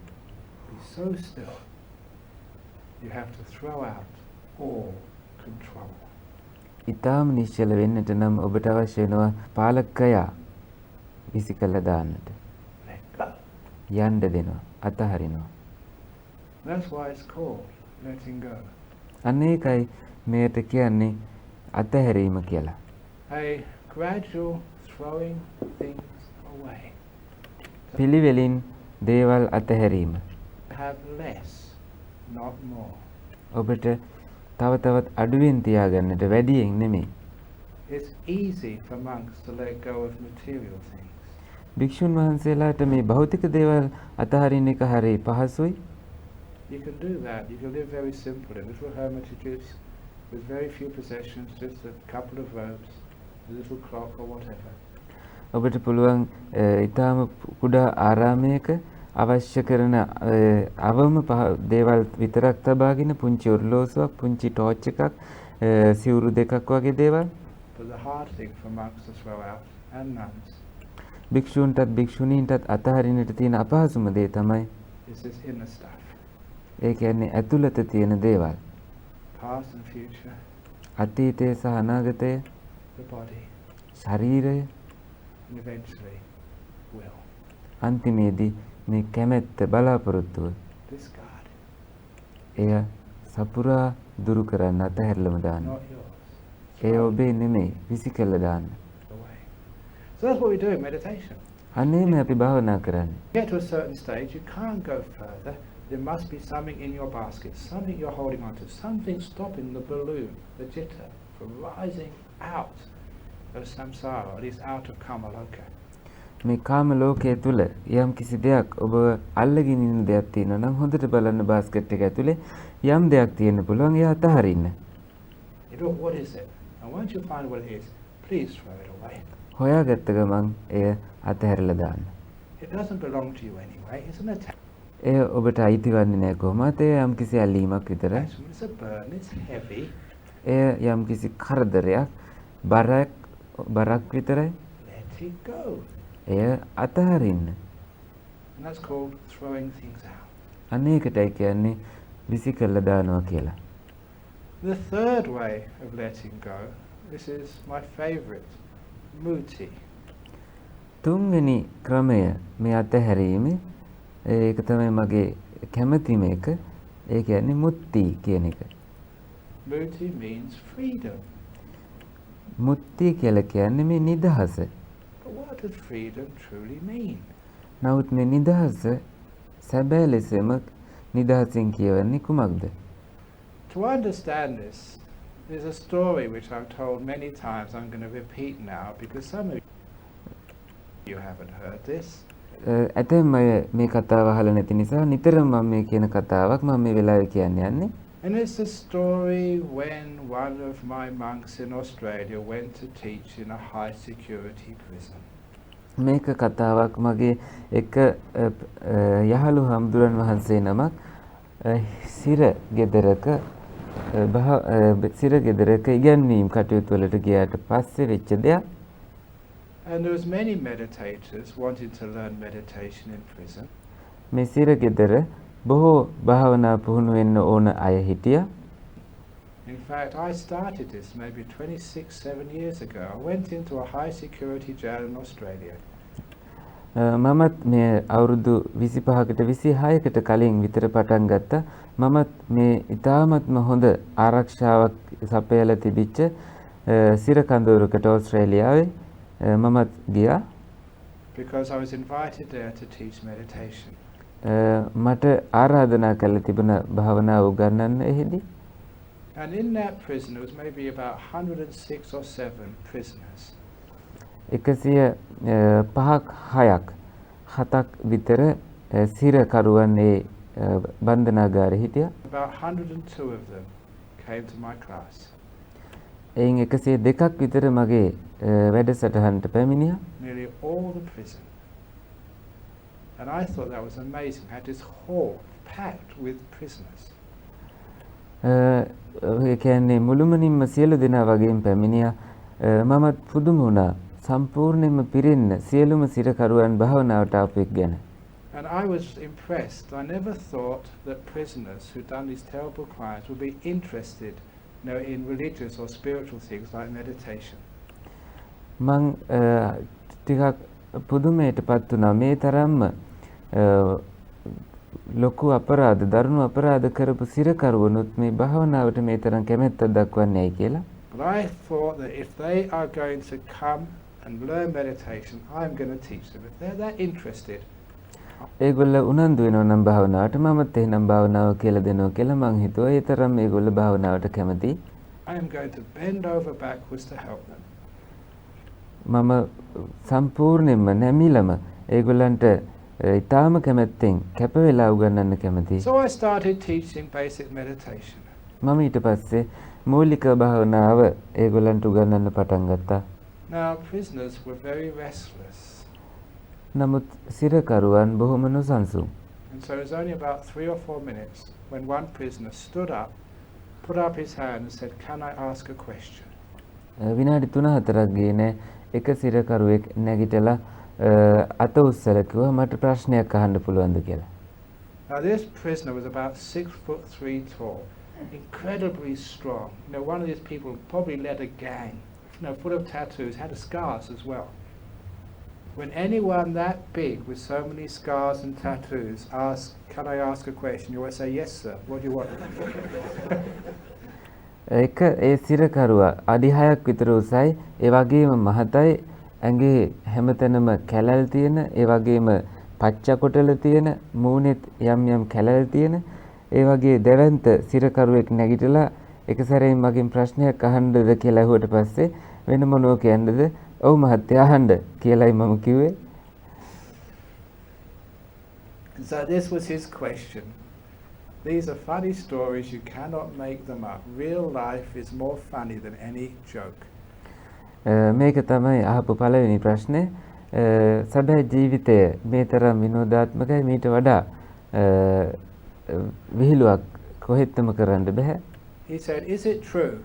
Be so still. You have to throw out all control. ඊටාම නිශ්චල වෙන්නට නම් ඔබට අවශ්‍ය වෙනවා පාලකයා විසි කළා දාන්නට. Let go. යන්න දෙනවා අතහරිනවා. That's why it's called letting go. අන්න ඒකයි මේකට කියන්නේ අතහැරීම කියලා. A gradual throwing things away. පිළිවෙලින් දේවල් අතහැරීම. Have less, not more. ඔබට තව තවත් අඩුවෙන් තියාගන්නට වැඩියෙන් නෙමෙයි. It's easy for monks to let go of material things. භික්ෂුන් වහන්සේලාට මේ භෞතික දේවල් අතහරින එක හරිය පහසුයි. You can do that. You can live very simple in little hermitages with very few possessions, just a couple of robes, a little clock or whatever. ඔබට පුළුවන් ඊටාම කුඩා ආරාමයක අවශ්‍ය කරන අවම දේවල් විතරක් තබාගෙන පුංචි ඔරලෝසුවක්, පුංචි ටෝච් එකක්, සිවුරු දෙකක් වගේ දේවල්. But the hard thing for monks to throw out and nuns භික්ෂූන්ටත් භික්ෂුණීන්ටත් අතහරින්නට තියෙන අපහසුම දේ තමයි is this inner stuff. ඒ කියන්නේ ඇතුළත තියෙන දේවල්. Past and future, අතීතය සහ අනාගතය, the body, ශරීරය, and eventually will. අන්තිමේදී මේ කැමැත්ත බලාපොරොත්තුව Discard. එය සපුරා දුරු කරන්න අතහැරලම දාන්න. Not yours. ඒ ඔබේ නෙමෙයි, විසිකලා දාන්න. Away. So that's what we do in meditation. අනේම අපි භාවනා කරන්නේ. Get to a certain stage, you can't go further. There must be something in your basket, something you're holding on to, something stopping the balloon, the jitta, from rising out of samsara, or at least out of kamaloka. මේ කාම ලෝකයේ තුල යම් කිසි දෙයක් ඔබ අල්ලගෙන ඉන්න දෙයක් තියෙනවා නම් හොඳට බලන්න බාස්කට් එක ඇතුලේ යම් දෙයක් තියෙන්න පුළුවන් ඒ අතහරින්න. Look, what is it? And once you find what it is, please throw it away. හොයාගත්ත ගමන් එය අතහැරලා දාන්න. It doesn't belong to you anyway. It's an attack. එය ඔබට අයිති වන්නේ නැහැ කොහොමද? එය යම් කිසි ඇලීමක් විතරයි. It's a burden. It's heavy. එය යම් කිසි කරදරයක්, බරක් විතරයි. Let it go. එය අතහරින්න. And that's called throwing things out. අනේකටයි කියන්නේ විසිකලා දානවා කියලා. The third way of letting go, this is my favourite, muti. තුන්වෙනි ක්‍රමය මේ අතහැරීමේ ඒක තමයි මගේ කැමැතිම එක. ඒ කියන්නේ මුත්‍ති කියන එක. Muti means freedom. මුත්‍ති කියලා කියන්නේ මේ නිදහස. But what does freedom truly mean? නමුත් මේ නිදහස සැබෑ ලෙසම නිදහසින් කියවන්නේ කුමක්ද? To understand this, there's a story which I've told many times. I'm going to repeat now because some of you haven't heard this. ඇතැම් අය මේ කතාව අහලා නැති නිසා නිතරම මම මේ කියන කතාවක් මම මේ වෙලාවේ කියන්න යන්නේ. And it's a story when one of my monks in Australia went to teach in a high security prison. මේක කතාවක් මගේ එක යහළු හම්දුරන් වහන්සේ නමක් සිර ගෙදරක ඉගැන්වීම් කටයුතු වලට ගියාට පස්සේ වෙච්ච දෙයක්. And there was many meditators wanting to learn meditation in prison. මේ සිර ගෙදර බොහෝ භාවනා පුහුණු වෙන්න ඕන අය හිටියා. In fact, I started this maybe 7 years ago. I went into a high security jail in Australia. මමත් මේ අවුරුදු 25කට 26කට කලින් විතර පටන් ගත්තා. මමත් මේ ඉතාමත්ම හොඳ ආරක්ෂාවක් සපයලා තිබිච්ච සිර කඳවුරකට ඕස්ට්‍රේලියාවේ මමත් ගියා. Because I was invited there to teach meditation. මට ආරාධනා කළ තිබුණ භාවනාව උගන්වන්න එහෙදි. And in that prison there was maybe about 106 or 7 prisoners. 105ක් 7ක් විතර සිරකරුවන් ඒ බන්ධනාගාරේ හිටියා. About 102 of them came to my class. එයින් 102ක් විතර මගේ වැඩසටහනට පැමිණියා. Nearly all the prison. And I thought that was amazing. I had this hall packed with prisoners. ඒ කියන්නේ මුළුමනින්ම සියලු දෙනා වගේම පැමිණියා. මමත් පුදුම වුණා. සම්පූර්ණයෙන්ම පිරෙන්න සියලුම සිරකරුවන් භාවනාවට ආපු එක ගැන. And I was impressed. I never thought that prisoners who'd done these terrible crimes would be interested, in religious or spiritual things like meditation. මං ටිකක් පුදුමයටපත් වුණා. මේ තරම්ම ලොකු අපරාධ, දරුණු අපරාධ කරපු සිරකරුවනුත් මේ භාවනාවට මේ තරම් කැමැත්තක් දක්වන්නේ ඇයි කියලා. But I thought that if they are going to come and learn meditation, I'm going to teach them. If they're that interested, ඒගොල්ල උනන්දු වෙනවා නම් භාවනාවට මමත් එහෙනම් භාවනාව කියලා දෙනවා කියලා මං හිතුවා. ඒ තරම් මේගොල්ල භාවනාවට කැමතියි. I am going to bend over backwards to help them. මම සම්පූර්ණයෙන්ම නැමිලම ඒගොල්ලන්ට ඊටාම කැමැත්තෙන් කැප වෙලා උගන්වන්න කැමතියි. So I started teaching basic meditation. මම ඊට පස්සේ මූලික භාවනාව ඒගොල්ලන්ට උගන්වන්න පටන් ගත්තා. Now prisoners were very restless. නමුත් සිරකරුවන් බොහොම නොසන්සුන්. And so it was only about 3 or 4 minutes when one prisoner stood up, put up his hand and said, "Can I ask a question?" විනාඩි 3-4ක් ගියේ නෑ. එක සිරකරුවෙක් නැගිටලා අත උස්සලා කිව්වා මට ප්‍රශ්නයක් අහන්න පුළුවන්ද කියලා. Now this prisoner was about 6'3" tall, incredibly strong. You know, one of these people probably led a gang, you know, full of tattoos, had scars as well. When anyone that big with so many scars and tattoos asks, "Can I ask a question?" you always say, "Yes, sir. What do you want?" එක ඒ සිරකරුවා අඩි 6ක් විතර උසයි, ඒ වගේම මහතයි, ඇඟේ හැමතැනම කැලල් තියෙන, ඒ වගේම පච්ච කොටල තියෙන, මූණෙත් යම් යම් කැලල් තියෙන, ඒ වගේ දැවැන්ත සිරකරුවෙක් නැගිටලා එක සැරේම මගෙන් ප්‍රශ්නයක් අහන්නද කියලා ඇහුවට පස්සේ වෙන මොනෝ කියන්නද? ඔව් මහත්තයා අහන්න කියලායි මම කිව්වේ. So this was his question. These are funny stories, you cannot make them up. Real life is more funny than any joke. මේක තමයි අහපු පළවෙනි ප්‍රශ්නේ. සැබෑ ජීවිතය මේ තරම් විනෝදාත්මකයි, මීට වඩා විහිළුවක් කොහෙත්ම කරන්න බෑ. He said, "Is it true,"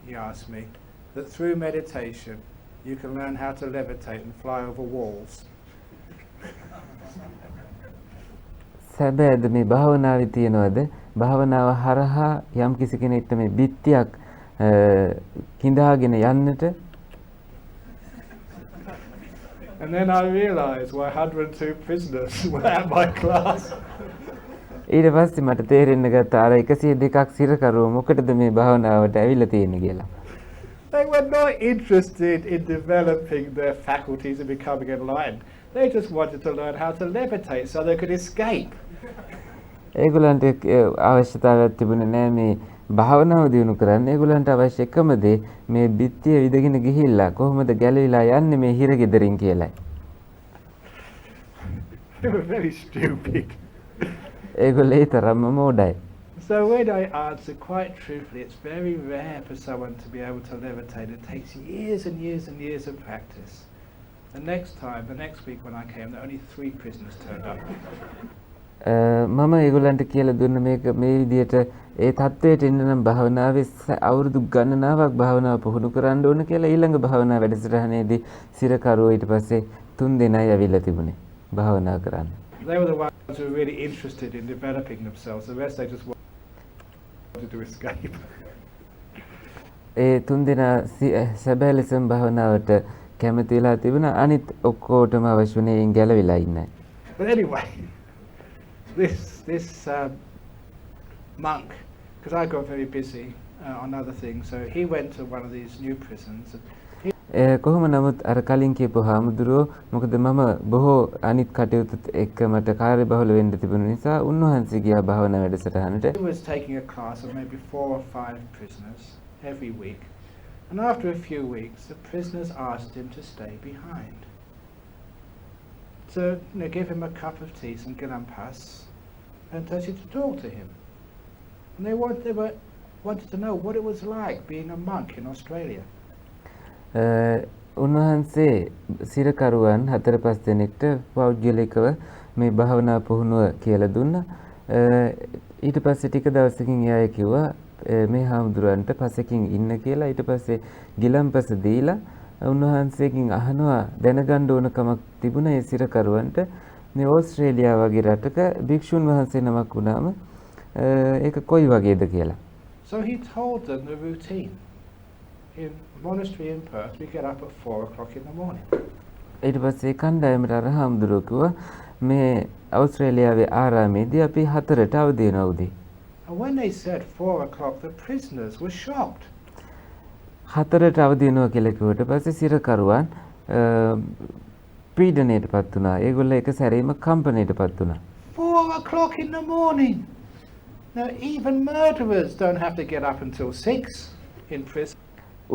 he asked me, "that through meditation you can learn how to levitate and fly over walls?" සැබෑද මේ භාවනාවේ තියනවද? භාවනාව හරහා යම් කිසි කෙනෙක්ට මේ බිත්තියක් කිඳාගෙන යන්නට? And then I realized why 102 prisoners were at my class. ඊට පස්සේ මට තේරෙන්න ගත්තා අර 102ක් සිරකරුවෝ මොකටද මේ භාවනාවට ඇවිල්ලා තියෙන්නේ කියලා. They were not interested in developing their faculties and becoming enlightened. They just wanted to learn how to levitate so they could escape. ඒගොල්ලන්ට අවශ්‍යතාවයක් තිබුණේ නැහැ මේ භාවනාව දියුණු කරන්න. ඒගොල්ලන්ට අවශ්‍ය එකම දේ මේ බිත්තිය විදගෙන ගිහිල්ලා කොහොමද ගැලවිලා යන්නේ මේ හිරගෙදරින් කියලායි. They were very stupid. ඒගොල්ලෝ ඒ තරම්ම මෝඩයි. So when I answer quite truthfully, it's very rare for someone to be able to levitate. It takes years and years and years of practice. The next week when I came, there were only 3 prisoners turned up. මම ඒගොල්ලන්ට කියලා දුන්න මේක මේ විදිහට ඒ தത്വයට එන්න නම් භාවනාවේ අවුරුදු ගණනාවක් භාවනාව පුහුණු කරන්න ඕන කියලා ඊළඟ භාවනා වැඩසටහනේදී සිරකරුවෝ ඊට පස්සේ 3 දෙනයි ඇවිල්ලා තිබුණේ භාවනා කරන්න. They were the ones who were really interested in developing themselves. The rest they just wanted to escape. ඒ 3 දෙනා සැබෑ ලෙසම භාවනාවට කැමති වෙලා තිබුණා. අනිත් ඔක්කොටම අවශ්‍ය වුණේ ගැලවිලා ඉන්නයි. But anyway, this monk, because I got very busy on other things, so he went to one of these new prisons. කොහොම නමුත් අර කලින් කියපු හාමුදුරුවෝ මොකද මම බොහෝ අනිත් කටයුතුත් එක්ක මට කාර්යබහුල වෙන්න තිබුණ නිසා උන්වහන්සේ ගියා භාවනා වැඩසටහනට. He was taking a class of maybe 4 or 5 prisoners every week, and after a few weeks the prisoners asked him to stay behind, to give him a cup of tea, some gilampas, and to talk to him. And they wanted to know what it was like being a monk in Australia. උන්වහන්සේ සිරකරුවන් 4-5 දෙනෙක්ට පෞද්ගලිකව මේ භාවනා පුහුණුව කියලා දුන්නා. ඊට පස්සේ ටික දවසකින් එයා කිව්වා මේ හාමුදුරන්ට පසකින් ඉන්න කියලා. ඊට පස්සේ ගිලම්පස දීලා උන්වහන්සේකින් අහනවා දැනගන්න ඕන කමක් තිබුණා ඒ සිරකරුවන්ට මේ ඕස්ට්‍රේලියාව වගේ රටක භික්ෂුන් වහන්සේ නමක් වුණාම ඒක කොයි වගේද කියලා. So he told them the routine. In monastery in Perth, we get up at 4 o'clock in the morning. ඊට පස්සේ කණ්ඩායමට අර හාමුදුරුවෝ කිව්වා මේ ඕස්ට්‍රේලියාවේ ආරාමේදී අපි 4ට අවදි වෙනවා උදේ. And when they said 4 o'clock, the prisoners were shocked. 4ට අවදි වෙනවා කියලා කිව්වට පස්සේ සිරකරුවන් පීඩණයටපත් වුණා. ඒගොල්ලෝ එක සැරේම කම්පණයටපත් වුණා. 4 o'clock in the morning. Now even murderers don't have to get up until 6 in prison.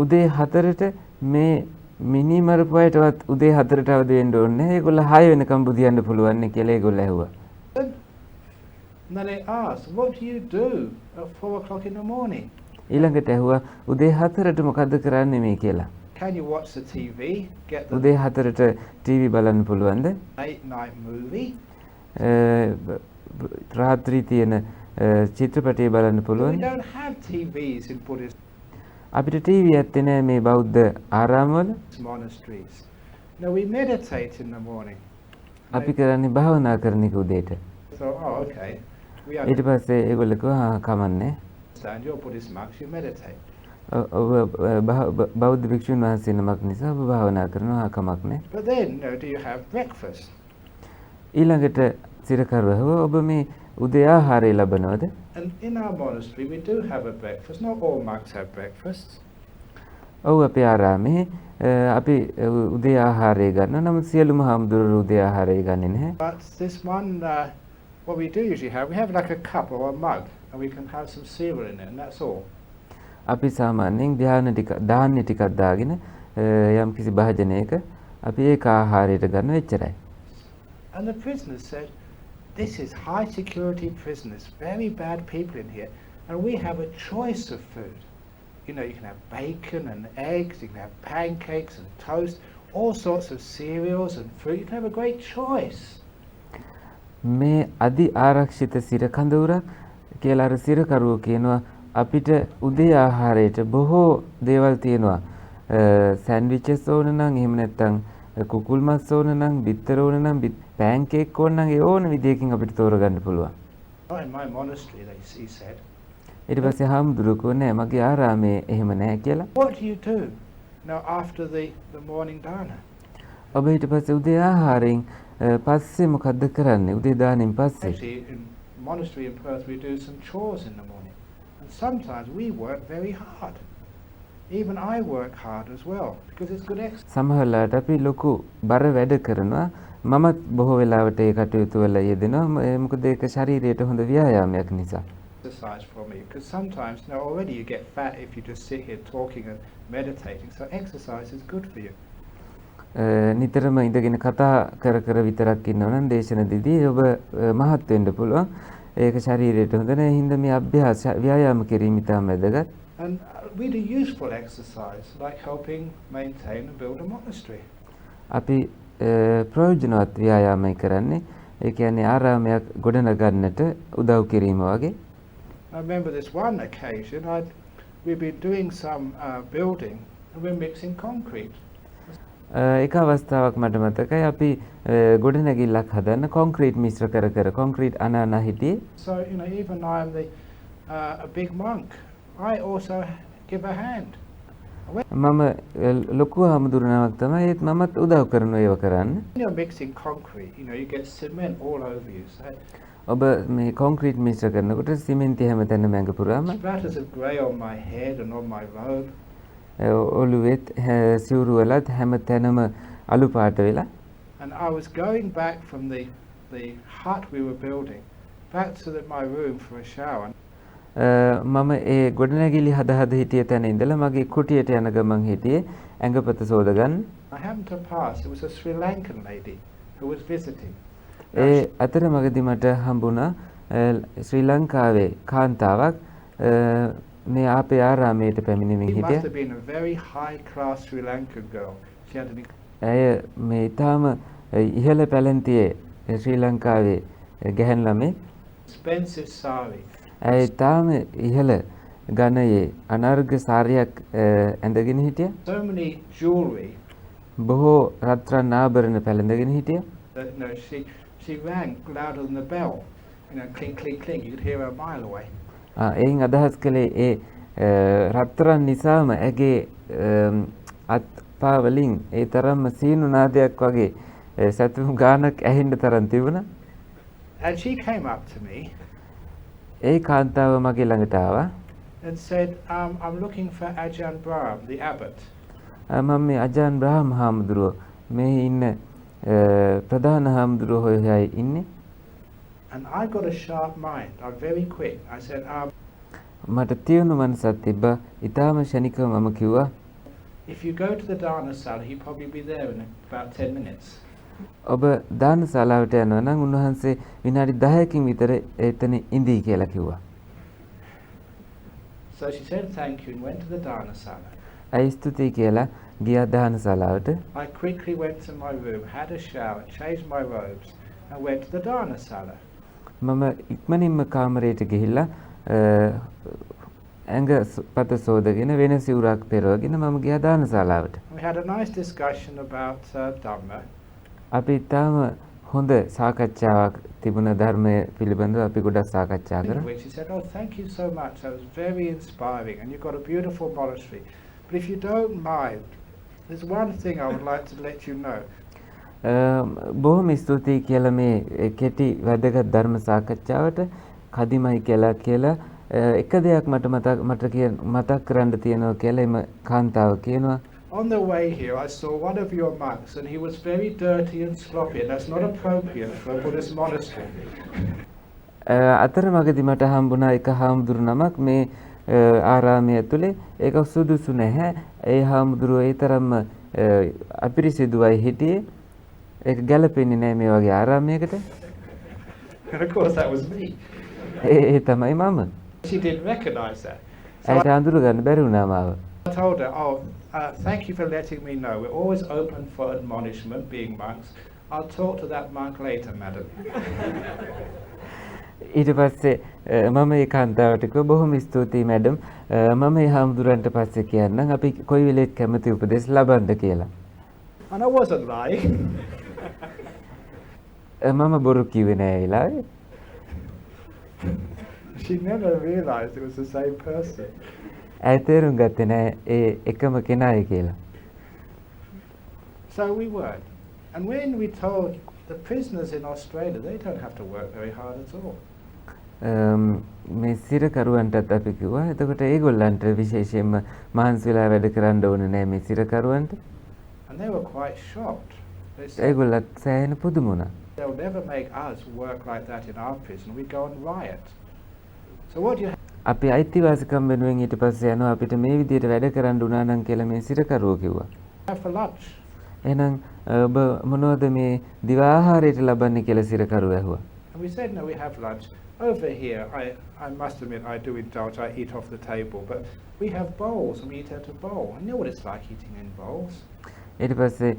උදේ 4ට මේ මිනි මරපුවටවත් උදේ 4ට අවදි වෙන්න ඕනේ නැහැ. ඒගොල්ලෝ 6 වෙනකම් බුදියන්න පුළුවන් නේ කියලා ඒගොල්ලෝ ඇහුවා. And then they asked, what do you do at 4 o'clock in the morning? ඊළඟට ඇහුවා උදේ 4ට මොකද්ද කරන්නේ මේ කියලා. Can you watch the TV? Get the උදේ 4ට ටීවී බලන්න පුළුවන්ද? late night movie? රාත්‍රී තියෙන චිත්‍රපටය බලන්න We පුළුවන්. don't have TVs in Buddhist අපිට ටීවී ඇත්තේ නැහැ මේ බෞද්ධ ආරාමවල. monasteries. No, we meditate in the morning. අපි කරන්නේ භාවනා කරන එක උදේට. So, oh, okay. We ඊට පස්සේ ඒගොල්ලෝ කිව්වා කමන්නේ. understand you're Buddhist monks, you meditate. ඔබ බෞද්ධ භික්ෂුන් වහන්සේ නමක් නිසා ඔබ භාවනා කරනවා කමක් නැහැ. But then, do you have breakfast? ඊළඟට සිරකරුවව ඔබ මේ උදේ ආහාරය ලබනවද? And in our monastery, we do have a breakfast. Not all monks have breakfasts. ඔව් අපේ ආරාමේ අපි උදේ ආහාරය ගන්නවා. නමුත් සියලුම හාමුදුරුවෝ උදේ ආහාරය ගන්නේ නැහැ. But this one, what we do usually have, we have like a cup or a mug, and we can have some cereal in it, and that's all. අපි සාමාන්‍යයෙන් ධාන්‍ය ටිකක් දාගෙන යම් කිසි භාජනයක අපි ඒක ආහාරයට ගන්න එච්චරයි. And the prisoners said, this is high security prisoners, very bad people in here, and we have a choice of food. You know, you can have bacon and eggs, you can have pancakes and toast, all sorts of cereals and fruit. You can have a great choice. මේ අදි ආරක්ෂිත සිර කඳවුරක් කියලා අර සිරකරුවෝ කියනවා අපිට උදේ ආහාරයට බොහෝ දේවල් තියෙනවා. සෑන්ඩ්විචස් ඕන නම් එහෙම නැත්නම් කුකුල් මස් ඕන නම් බිත්තර ඕන නම් පෑන්කේක් ඕන නම් ඒ ඕන විදියකින් අපිට තෝරගන්න පුළුවන්. Oh, in my monastery, he said. ඊට පස්සේ හාමුදුරුවෝ නෑ මගේ ආරාමේ එහෙම නෑ කියලා. What do you do now after the morning dana? ඔබ ඊට පස්සේ උදේ ආහාරයෙන් පස්සේ මොකද්ද කරන්නේ? උදේ දානෙන් පස්සේ. Actually, in monastery in Perth, we do some chores in the morning. And sometimes we work very hard. Even I work hard as well, because it's good exercise. සමහරවිට අපි ලොකු බර වැඩ කරනවා. මමත් බොහෝ වෙලාවට ඒ කටයුතු වල යෙදෙනවා. මොකද ඒක ශරීරයට හොඳ ව්‍යායාමයක් නිසා. Exercise for me, because sometimes now already you get fat if you just sit here talking and meditating. So exercise is good for you. නිතරම ඉඳගෙන කතා කර කර විතරක් ඉන්නවා නම් දේශනදීදී ඔබ මහත් වෙන්න පුළුවන්. ඒක ශරීරයට හොඳ නැහැ. හින්දා මේ අභ්‍යාස ව්‍යායාම කිරීම ඉතාම වැදගත්. And we do useful exercise, like helping maintain and build a monastery. අපි ප්‍රයෝජනවත් ව්‍යායාමයි කරන්නේ. ඒ කියන්නේ ආරාමයක් ගොඩනගන්නට උදව් කිරීම වගේ. I remember this one occasion, we've been doing some building and we're mixing concrete. එක අවස්ථාවක් මට මතකයි අපි ගොඩනැගිල්ලක් හදන්න කොන්ක්‍රීට් මිශ්‍ර කර කර කොන්ක්‍රීට් අනාන හිටියේ. So, you know, even I am a big monk, I also give a hand. මම ලොකු හාමුදුරුවෝ තමයි ඒත් මමත් උදව් කරනවා ඒව කරන්න. When you're mixing concrete, you know, you get cement all over you. So ඔබ මේ කොන්ක්‍රීට් මිශ්‍ර කරනකොට සිමෙන්ති හැමතැනම ඇඟ පුරාම splatters of grey on my head and on my robe. ඔළුවෙත් සිවුරු වලත් හැමතැනම අලු පාට වෙලා. And I was going back from the hut we were building back to my room for a shower. මම ඒ ගොඩනැගිලි හද හිටිය තැන ඉඳලා මගේ කුටියට යන ගමන් හිටියේ ඇඟපත සෝදගන්න. I happened to pass, it was a Sri Lankan lady who was visiting. ඒ අතර මගදී මට හම්බුණා ශ්‍රී ලංකාවේ කාන්තාවක් මේ අපේ ආරාමයට පැමිණෙමින් She must හිටියා. have been a very high class Sri Lankan girl. She had an ඇය මේ ඊටාම ඉහළ පැලැන්තියේ ශ්‍රී ලංකාවේ ගැහැණු ළමෙක්. expensive sari. ඇය ඊටාම ඉහළ ගණයේ අනර්ඝ සාරියක් ඇඳගෙන හිටියා. So many jewelry බොහෝ රත්රන් ආභරණ පැළඳගෙන හිටියා. that she rang louder than the bell. You know, clink, clink, clink. You could hear her a mile away. එයින් අදහස් කළේ ඒ රත්තරන් නිසාම ඇගේ අත්පා වලින් ඒ තරම්ම සීනු නාදයක් වගේ සතුම් ගානක් ඇහෙන්න තරම් තිබුණා. And she came up to me ඒ කාන්තාව මගේ ළඟට ආවා. and said, I'm looking for Ajahn Brahm, the abbot. මම මේ අජාන් බ්‍රාහම් හාමුදුරුවෝ මේ ඉන්න ප්‍රධාන හාමුදුරුවෝ හොයයි ඉන්නේ. And I got a sharp mind. I'm very quick. I said, මට තියුණු මනසක් තිබ්බා. ඊටාම ශනිකව මම කිව්වා If you go to the dana sala, he'd probably be there in about 10 minutes. ඔබ දාන ශාලාවට යනවා නම් උන්වහන්සේ විනාඩි 10කින් විතර එතන ඉඳී කියලා කිව්වා. So she said thank you and went to the dana sala. ඇයි ස්තුතියි කියලා ගියා දාන ශාලාවට. I quickly went to my room, had a shower, changed my robes and went to the dana sala. මම ඉක්මනින්ම කාමරයට ගිහිල්ලා ඇඟ පත සෝදගෙන වෙන සිවුරක් පෙරවගෙන මම ගියා දාන ශාලාවට. We had a nice discussion about Dhamma. අපි තාම හොඳ සාකච්ඡාවක් තිබුණ ධර්මය පිළිබඳව අපි ගොඩක් සාකච්ඡා කරා. She said, "Oh, thank you so much. That was very inspiring, and you've got a beautiful monastery. But if you don't mind, there's one thing I would like to let you know." බොහොම ස්තුතියි කියලා මේ කෙටි වැදගත් ධර්ම සාකච්ඡාවට කදිමයි කියලා එක දෙයක් මතක් කරන්න තියෙනවා කියලා එම කාන්තාව කියනවා. On the way here, I saw one of your monks, and he was very dirty and sloppy, and that's not appropriate for a Buddhist monastery. අතරමඟදී මට හම්බුණා එක හාමුදුරු නමක් මේ ආරාමය ඇතුලේ ඒක සුදුසු නැහැ. ඒ හාමුදුරුවෝ ඒ තරම්ම අපිරිසිදුවයි හිටියේ. ඒක ගැලපෙන්නේ නැහැ මේ වගේ ආරාමයකට. And of course, that was me. ඒ තමයි මම. She didn't recognize that. ඒට අඳුර ගන්න බැරි වුණා මාව. I told her, "Oh, thank you for letting me know. We're always open for admonishment, being monks. I'll talk to that monk later, madam." ඊට පස්සේ මම ඒ කාන්තාවට කිව්වා බොහොම ස්තුතියි මැඩම්. මම මේ හාමුදුරන්ට පස්සේ කියන්නම් අපි කොයි වෙලෙත් කැමති උපදෙස් ලබන්න කියලා. And I wasn't lying. මම බොරු කිව්වේ නෑ ඒ වෙලාවේ. She never realized it was the same person. ඇය තේරුම් ගත්තේ නෑ ඒ එකම කෙනායි කියලා. So we weren't. And when we told the prisoners in Australia, they don't have to work very hard at all. මේ සිරකරුවන්ටත් අපි කිව්වා එතකොට ඒගොල්ලන්ට විශේෂයෙන්ම මහන්සි වෙලා වැඩ කරන්න ඕනේ නෑ මේ සිරකරුවන්ට. And they were quite shocked. They said, ඒගොල්ලත් සෑහෙන පුදුම වුණා. "They'll never make us work like that in our prison. We go and riot." So what do you අපි අයිතිවාසිකම් වෙනුවෙන් ඊට පස්සේ යනවා අපිට මේ විදිහට වැඩ කරන්න උනා නම් කියලා මේ සිරකරුවෝ කිව්වා. have for lunch? එහෙනම් ඔබ මොනවද මේ දිවා ආහාරයට ලබන්නේ කියලා සිරකරුවෝ ඇහුවා. And we said, "No, we have lunch. Over here, I must admit, I do indulge. I eat off the table, but we have bowls and we eat out of bowl. I know what it's like eating in bowls." ඊට පස්සේ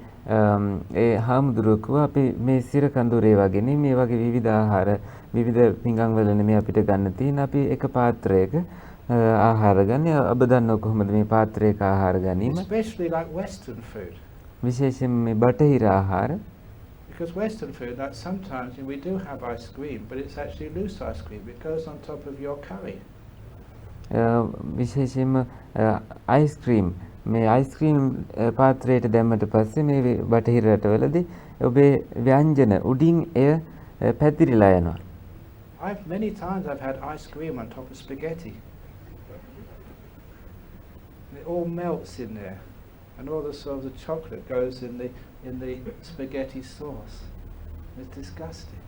ඒ හාමුදුරුවෝ කිව්වා අපි මේ සිර කඳුරේ වගේ නෙමෙයි මේ වගේ විවිධ ආහාර විවිධ පිඟන් වල නෙමෙයි අපිට ගන්න තියෙන අපි එක පාත්‍රයක ආහාර ගන්න. ඔබ දන්නව කොහොමද මේ පාත්‍රයක ආහාර ගැනීම? Especially like Western food. විශේෂයෙන් මේ බටහිර ආහාර. Because Western food, like sometimes we do have ice cream, but it's actually loose ice cream. It goes on top of your curry. විශේෂයෙන්ම අයිස්ක්‍රීම් මේ අයිස්ක්‍රීම් පාත්‍රයට දැම්මට පස්සේ මේ බටහිර රටවලදී ඔබේ ව්‍යංජන උඩින් එය පැතිරිලා යනවා. Many times I've had ice cream on top of spaghetti. And it all melts in there, and all the sort of the chocolate goes in the spaghetti sauce. It's disgusting.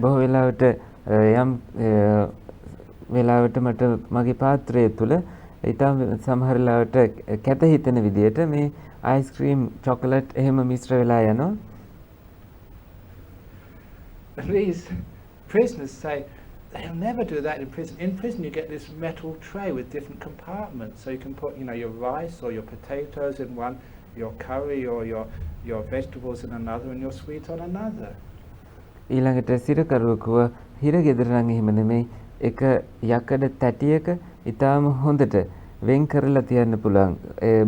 බොහෝ වෙලාවට යම් වෙලාවට මට මගේ පාත්‍රය තුල ඊටම සමහර වෙලාවට කැත හිතෙන විදියට මේ අයිස්ක්‍රීම් චොකලට් එහෙම මිශ්‍ර වෙලා යනවා. These prisoners say they'll never do that in prison. In prison you get this metal tray with different compartments, so you can put your rice or your potatoes in one, your curry or your vegetables in another, and your sweet on another. ඊළඟට සිරකරුවකුව හිරගෙදර නම් එහෙම නෙමෙයි එක යකඩ තැටියක ඊටාම හොඳට වෙන් කරලා තියන්න පුළුවන්.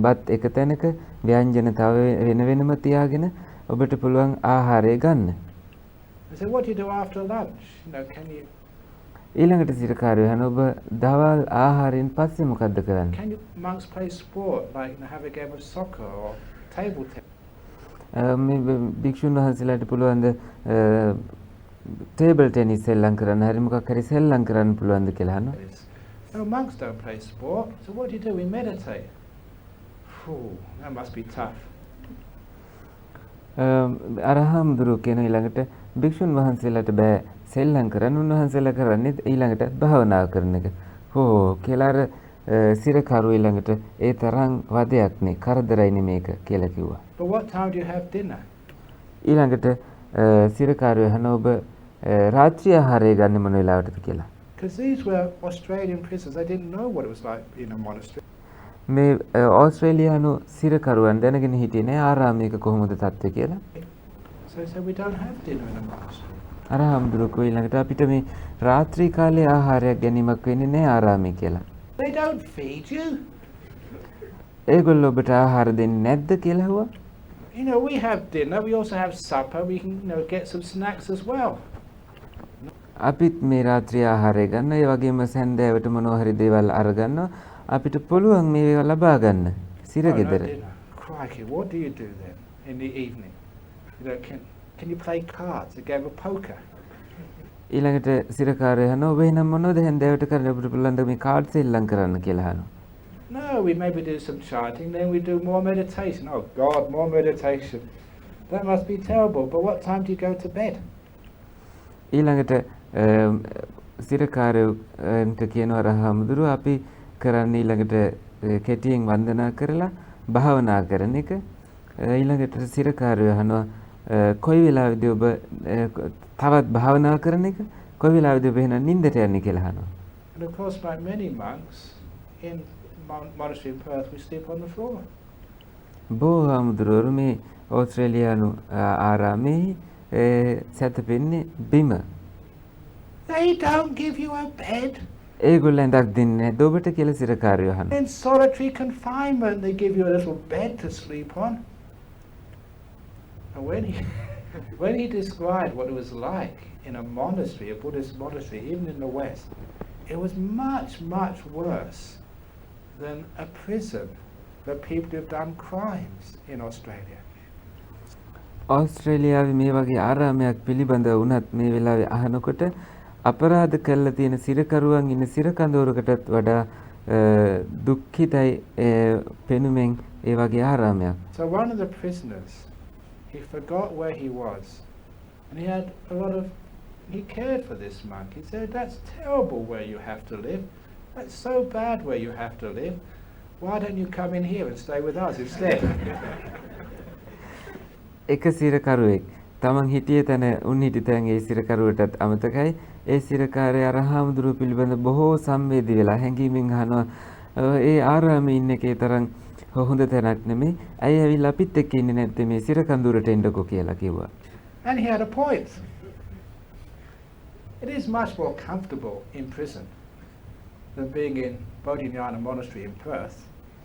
බත් එක තැනක ව්‍යංජන තව වෙන වෙනම තියාගෙන ඔබට පුළුවන් ආහාරය ගන්න. So what do you do after lunch? Can you ඊළඟට සිරකාරයෝ අහන ඔබ දවල් ආහාරයෙන් පස්සේ මොකද්ද කරන්නේ? Can you monks play sport like have a game of soccer or table tennis? මේ භික්ෂුන් වහන්සේලාට පුළුවන් ද ටේබල් ටෙනිස් සෙල්ලම් කරන්න හරි මොකක් හරි සෙල්ලම් කරන්න පුළුවන්ද කියලා අහනවා. No, monks don't play sport. So what do? We meditate. That must be tough. අරහම්දුරු කියන ඊළඟට භික්ෂුන් වහන්සේලාට බෑ සෙල්ලම් කරන්න. උන්වහන්සේලා කරන්නේ ඊළඟට භාවනා කරන එක. කියලා අර සිරකරු ඊළඟට ඒ තරම් වදයක්නේ කරදරයිනේ මේක කියලා කිව්වා. But what time do you have dinner? ඊළඟට සිරකාරය අහන ඔබ රාත්‍රී ආහාරය ගන්න මොන වෙලාවටද කියලා. Because these were Australian prisoners. They didn't know what it was like in a monastery. මේ ඕස්ට්‍රේලියානු සිරකරුවන් දැනගෙන හිටියේ නෑ ආරාමයක කොහොමද තත්ත්වය කියලා. So they said, we don't have dinner in a monastery. අර හාමුදුරුවෝ ඊළඟට අපිට මේ රාත්‍රී කාලේ ආහාරයක් ගැනීමක් වෙන්නේ නෑ ආරාමයේ කියලා. They don't feed you. ඒගොල්ලෝ ඔබට ආහාර දෙන්නේ නැද්ද කියලා ඇහුවා. You know, we have dinner. We also have supper. We can, get some snacks as well. අපිත් මේ රාත්‍රී ආහාරය ගන්න ඒ වගේම සැන්දෑවට මොනවා හරි දේවල් අරගන්නවා අපිට පුළුවන් මේවා ලබා ගන්න සිරගෙදර. Crikey, what do you do then in the evening? Can you play cards, a game of poker? ඊළඟට සිරකාරය අහනවා ඔබ එහෙනම් මොනවද හැන්දෑවට කරන්න ඔබට පුළුවන්ද මේ කාඩ්ස් එල්ලම් කරන්න කියලා අහනවා. No, we maybe do some chanting, then we do more meditation. Oh God, more meditation. That must be terrible. But what time do you go to bed? ඊළඟට සිරකාරයන්ට කියනවා රහමුදුරුව අපි කරන්නේ ඊළඟට කෙටියෙන් වන්දනා කරලා භාවනා කරන එක. ඊළඟට සිරකාරය අහනවා කොයි වෙලාවෙද ඔබ තවත් භාවනා කරන එක? කොයි වෙලාවෙද ඔබ එහෙනම් නිින්දට යන්නේ කියලා අහනවා. And of course, like many monks in monastery in Perth, we sleep on the floor. බොහෝ හාමුදුරුවෝ මේ ඕස්ට්‍රේලියානු ආරාමේ සැතපෙන්නේ බිම. They don't give you a bed. ඒගොල්ලෝ ඇඳක් දෙන්නේ නැද්ද ඔබට කියලා සිරකාරයෝ අහනවා. In solitary confinement, they give you a little bed to sleep on. And when he described what it was like in a monastery, a Buddhist monastery, even in the West, it was much, much worse than a prison for people who've done crimes in Australia. ඕස්ට්‍රේලියාවේ මේ වගේ ආරාමයක් පිළිබඳව වුණත් මේ වෙලාවේ අහනකොට අපරාධ කළා තියෙන සිරකරුවන් ඉන්න සිරකඳවුරකටත් වඩා දුක්ඛිතයි පෙනුමෙන් ඒ වගේ ආරාමයක්. So one of the prisoners, he forgot where he was, and he had a lot of. He cared for this monk. He said, "That's terrible where you have to live. That's so bad where you have to live. Why don't you come in here and stay with us instead?" එක සිරකරුවෙක් තමන් හිටියේ තැන උන් හිටි තැන් ඒ සිරකරුවටත් අමතකයි. ඒ සිරකාරය අර හාමුදුරුව පිළිබඳ බොහෝ සංවේදී වෙලා හැඟීමෙන් අහනවා ඒ ආරාමේ ඉන්න එකේ තරම් හොඳ තැනක් නෙමෙයි. ඇයි ඇවිල්ලා අපිත් එක්ක ඉන්නේ නැත්තේ මේ සිරකඳුරට එන්නකෝ කියලා කිව්වා. And he had a point. It is much more comfortable in prison than being in Bodhinyana Monastery in Perth.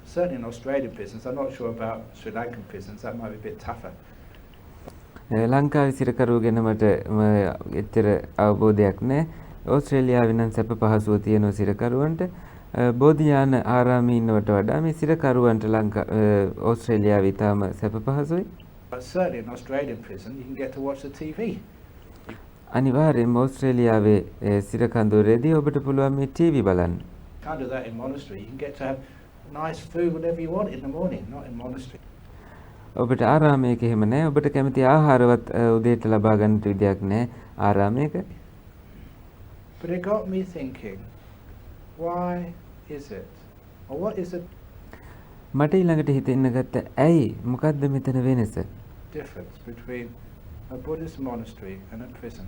Certainly in Australian prisons. I'm not sure about Sri Lankan prisons. That might be a bit tougher. ලංකාවේ සිරකරුව ගැන මට එච්චර අවබෝධයක් නැහැ. ඕස්ට්‍රේලියාවේ නම් සැප පහසුව තියෙන සිරකරුවන්ට බෝධිඥාන ආරාමයේ ඉන්නවට වඩා මේ සිරකරුවන්ට ඕස්ට්‍රේලියාවේ ඊටම සැප පහසුයි. But certainly in Australian prison you can get to watch the TV. අනිවාර්යෙන්ම ඕස්ට්‍රේලියාවේ සිරකඳුරේදී ඔබට පුළුවන් මේ ටීවී බලන්න. Can't do that in monastery. You can get to have nice food whenever you want in the morning, not in monastery. ඔබට ආරාමයක එහෙම නැහැ. ඔබට කැමති ආහාරවත් උදේට ලබා ගන්නට විදියක් නැහැ ආරාමයක. But it got me thinking, why is it? Or what is the මට ඊළඟට හිතෙන්න ගත්ත ඇයි මොකද්ද මෙතන වෙනස? difference between a Buddhist monastery and a prison?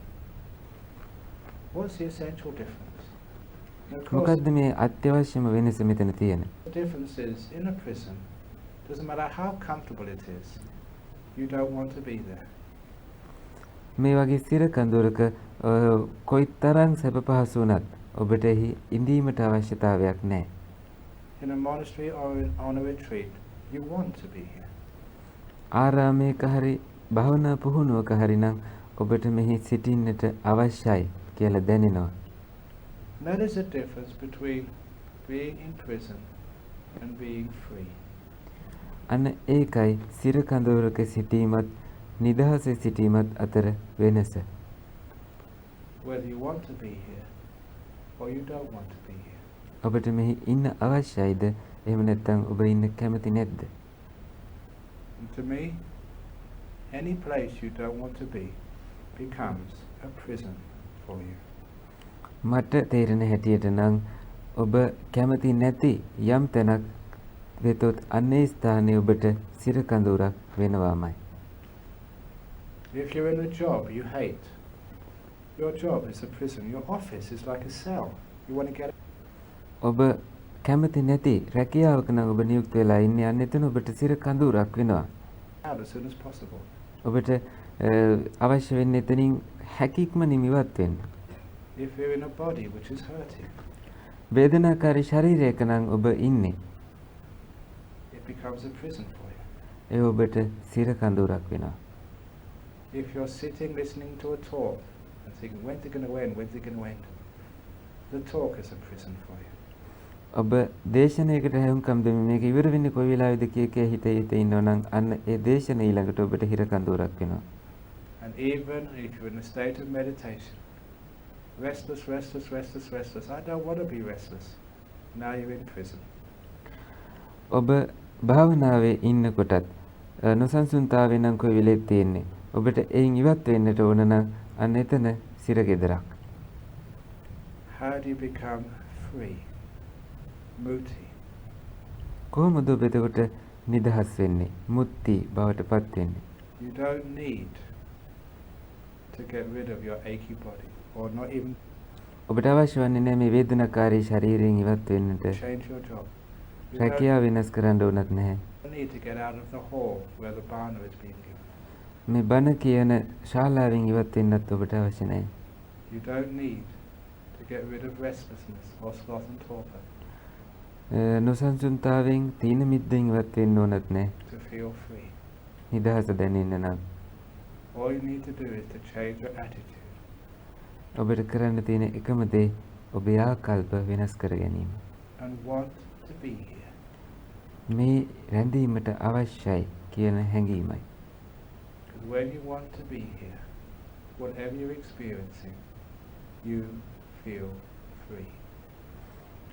What's the essential difference? And of course, මොකද්ද මේ අත්‍යවශ්‍යම වෙනස මෙතන තියෙන? the difference is in a prison, doesn't matter how comfortable it is, you don't want to be there. මේ වගේ සිරකඳුරක කොයිතරම් සැප පහසු වුණත් ඔබට එහි ඉඳීමට අවශ්‍යතාවයක් නැහැ. In a monastery or on a retreat, you want to be here. ආරාමයක හරි භවනා පුහුණුවක හරි නම් ඔබට මෙහි සිටින්නට අවශ්‍යයි කියලා දැනෙනවා. That is the difference between being in prison and being free. අන්න ඒකයි සිරකඳුරක සිටීමත් නිදහසේ සිටීමත් අතර වෙනස. Whether you want to be here or you don't want to be here. ඔබට මෙහි ඉන්න අවශ්‍යයිද එහෙම නැත්නම් ඔබ ඉන්න කැමති නැද්ද? And to me, any place you don't want to be becomes a prison for you. මට තේරෙන හැටියට නම් ඔබ කැමති නැති යම් තැනක් වෙතොත් අන්නේ ස්ථානයේ ඔබට සිර කඳවුරක් වෙනවාමයි. If you're in a job you hate, your job is a prison. Your office is like a cell. You want to get ඔබ කැමති නැති රැකියාවක නම් ඔබ නියුක්ත වෙලා ඉන්නේ අන්න එතන ඔබට සිර කඳවුරක් වෙනවා. out as soon as possible. ඔබට අවශ්‍ය වෙන්නේ එතනින් හැකියක්ම නිවත් වෙන්න. If you're in a body which is hurting, වේදනාකාරී ශරීරයක නම් ඔබ ඉන්නේ. it becomes a prison for you. ඒ ඔබට සිර කඳවුරක් වෙනවා. If you're sitting listening to a talk and thinking, when's it going to end, when's it going to end? The talk is a prison for you. ඔබ දේශනයකට හැවුම්කම් දෙමින් මේක ඉවර වෙන්නේ කොයි වෙලාවෙද කිය හිතේ ඉන්නවා නම් අන්න ඒ දේශන ඊළඟට ඔබට හිර කඳවුරක් වෙනවා. And even if you're in a state of meditation, restless, restless, restless, restless, I don't want to be restless. Now you're in prison. ඔබ භාවනාවේ ඉන්නකොටත් නොසන්සුන්තාවය නම් කොයි වෙලෙත් තියෙන්නේ. ඔබට එයින් ඉවත් වෙන්නට ඕන නම් අන්න එතන සිර ගෙදරක්. How do you become free? Muti. කොහොමද ඔබ එතකොට නිදහස් වෙන්නේ? මුක්ති බවට පත් වෙන්නේ? You don't need to get rid of your achy body, or not even ඔබට අවශ්‍ය වන්නේ නැහැ මේ වේදනාකාරී ශරීරයෙන් ඉවත් වෙන්නට. change your job. You රැකියාව වෙනස් කරන්න ඕනත් නැහැ. don't need to get out of the hall where the bhana is being given. මේ බණ කියන ශාලාවෙන් ඉවත් වෙන්නත් ඔබට අවශ්‍ය නැහැ. You don't need to get rid of restlessness or sloth and torpor නොසන්සුන්තාවෙන් තීන මිද්දෙන් ඉවත් වෙන්න ඕනත් නැහැ. to feel free. නිදහස දැනෙන්න නම් All you need to do is to change your attitude. ඔබට කරන්න තියෙන එකම දේ ඔබේ ආකල්ප වෙනස් කර ගැනීම. And want to be here. මේ රැඳීමට අවශ්‍යයි කියන හැඟීමයි. Because when you want to be here, whatever you're experiencing, you feel free.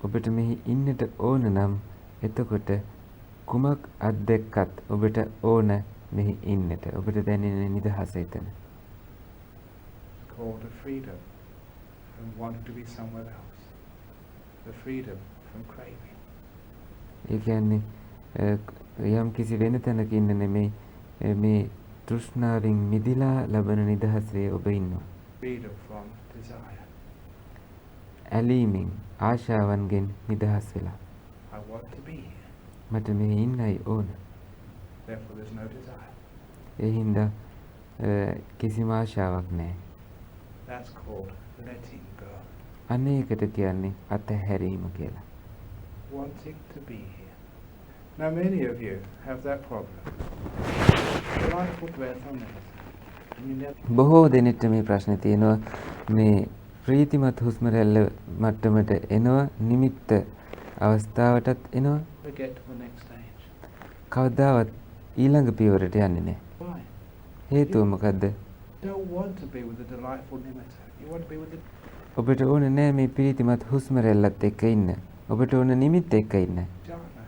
ඔබට මෙහි ඉන්නට ඕන නම් එතකොට කුමක් අත්දැක්කත් ඔබට ඕන මෙහි ඉන්නට. ඔබට දැනෙන නිදහස එතන. It's called a freedom from wanting to be somewhere else. The freedom from craving. ඒ කියන්නේ යම් කිසි වෙන තැනක ඉන්න නෙමෙයි මේ තෘෂ්ණාවෙන් මිදිලා ලබන නිදහසේ ඔබ ඉන්නවා. Freedom from desire. ඇලීමෙන් ආශාවන්ගෙන් නිදහස් වෙලා. I want to be here. මට මෙහි ඉන්නයි ඕන. Therefore there's no desire. ඒ හින්දා කිසිම ආශාවක් නැහැ. That's called letting go. අනේකට කියන්නේ අතහැරීම කියලා. Wanting to be here. Now many of you have that problem. Delightful breath on it. And you never බොහෝ දෙනෙක්ට මේ ප්‍රශ්නේ තියෙනවා මේ ප්‍රීතිමත් හුස්ම රැල්ල මට්ටමට එනවා නිමිත්ත අවස්ථාවටත් එනවා get to the next stage. කවදාවත් ඊළඟ පියවරට යන්නේ නැහැ. Why? හේතුව මොකද්ද? You don't want to be with the delightful nimitta. You want to be with the ඔබට ඕන නෑ මේ ප්‍රීතිමත් හුස්ම රැල්ලත් එක්ක ඉන්න. ඔබට ඕන නිමිත්ත එක්ක ඉන්න. jhana.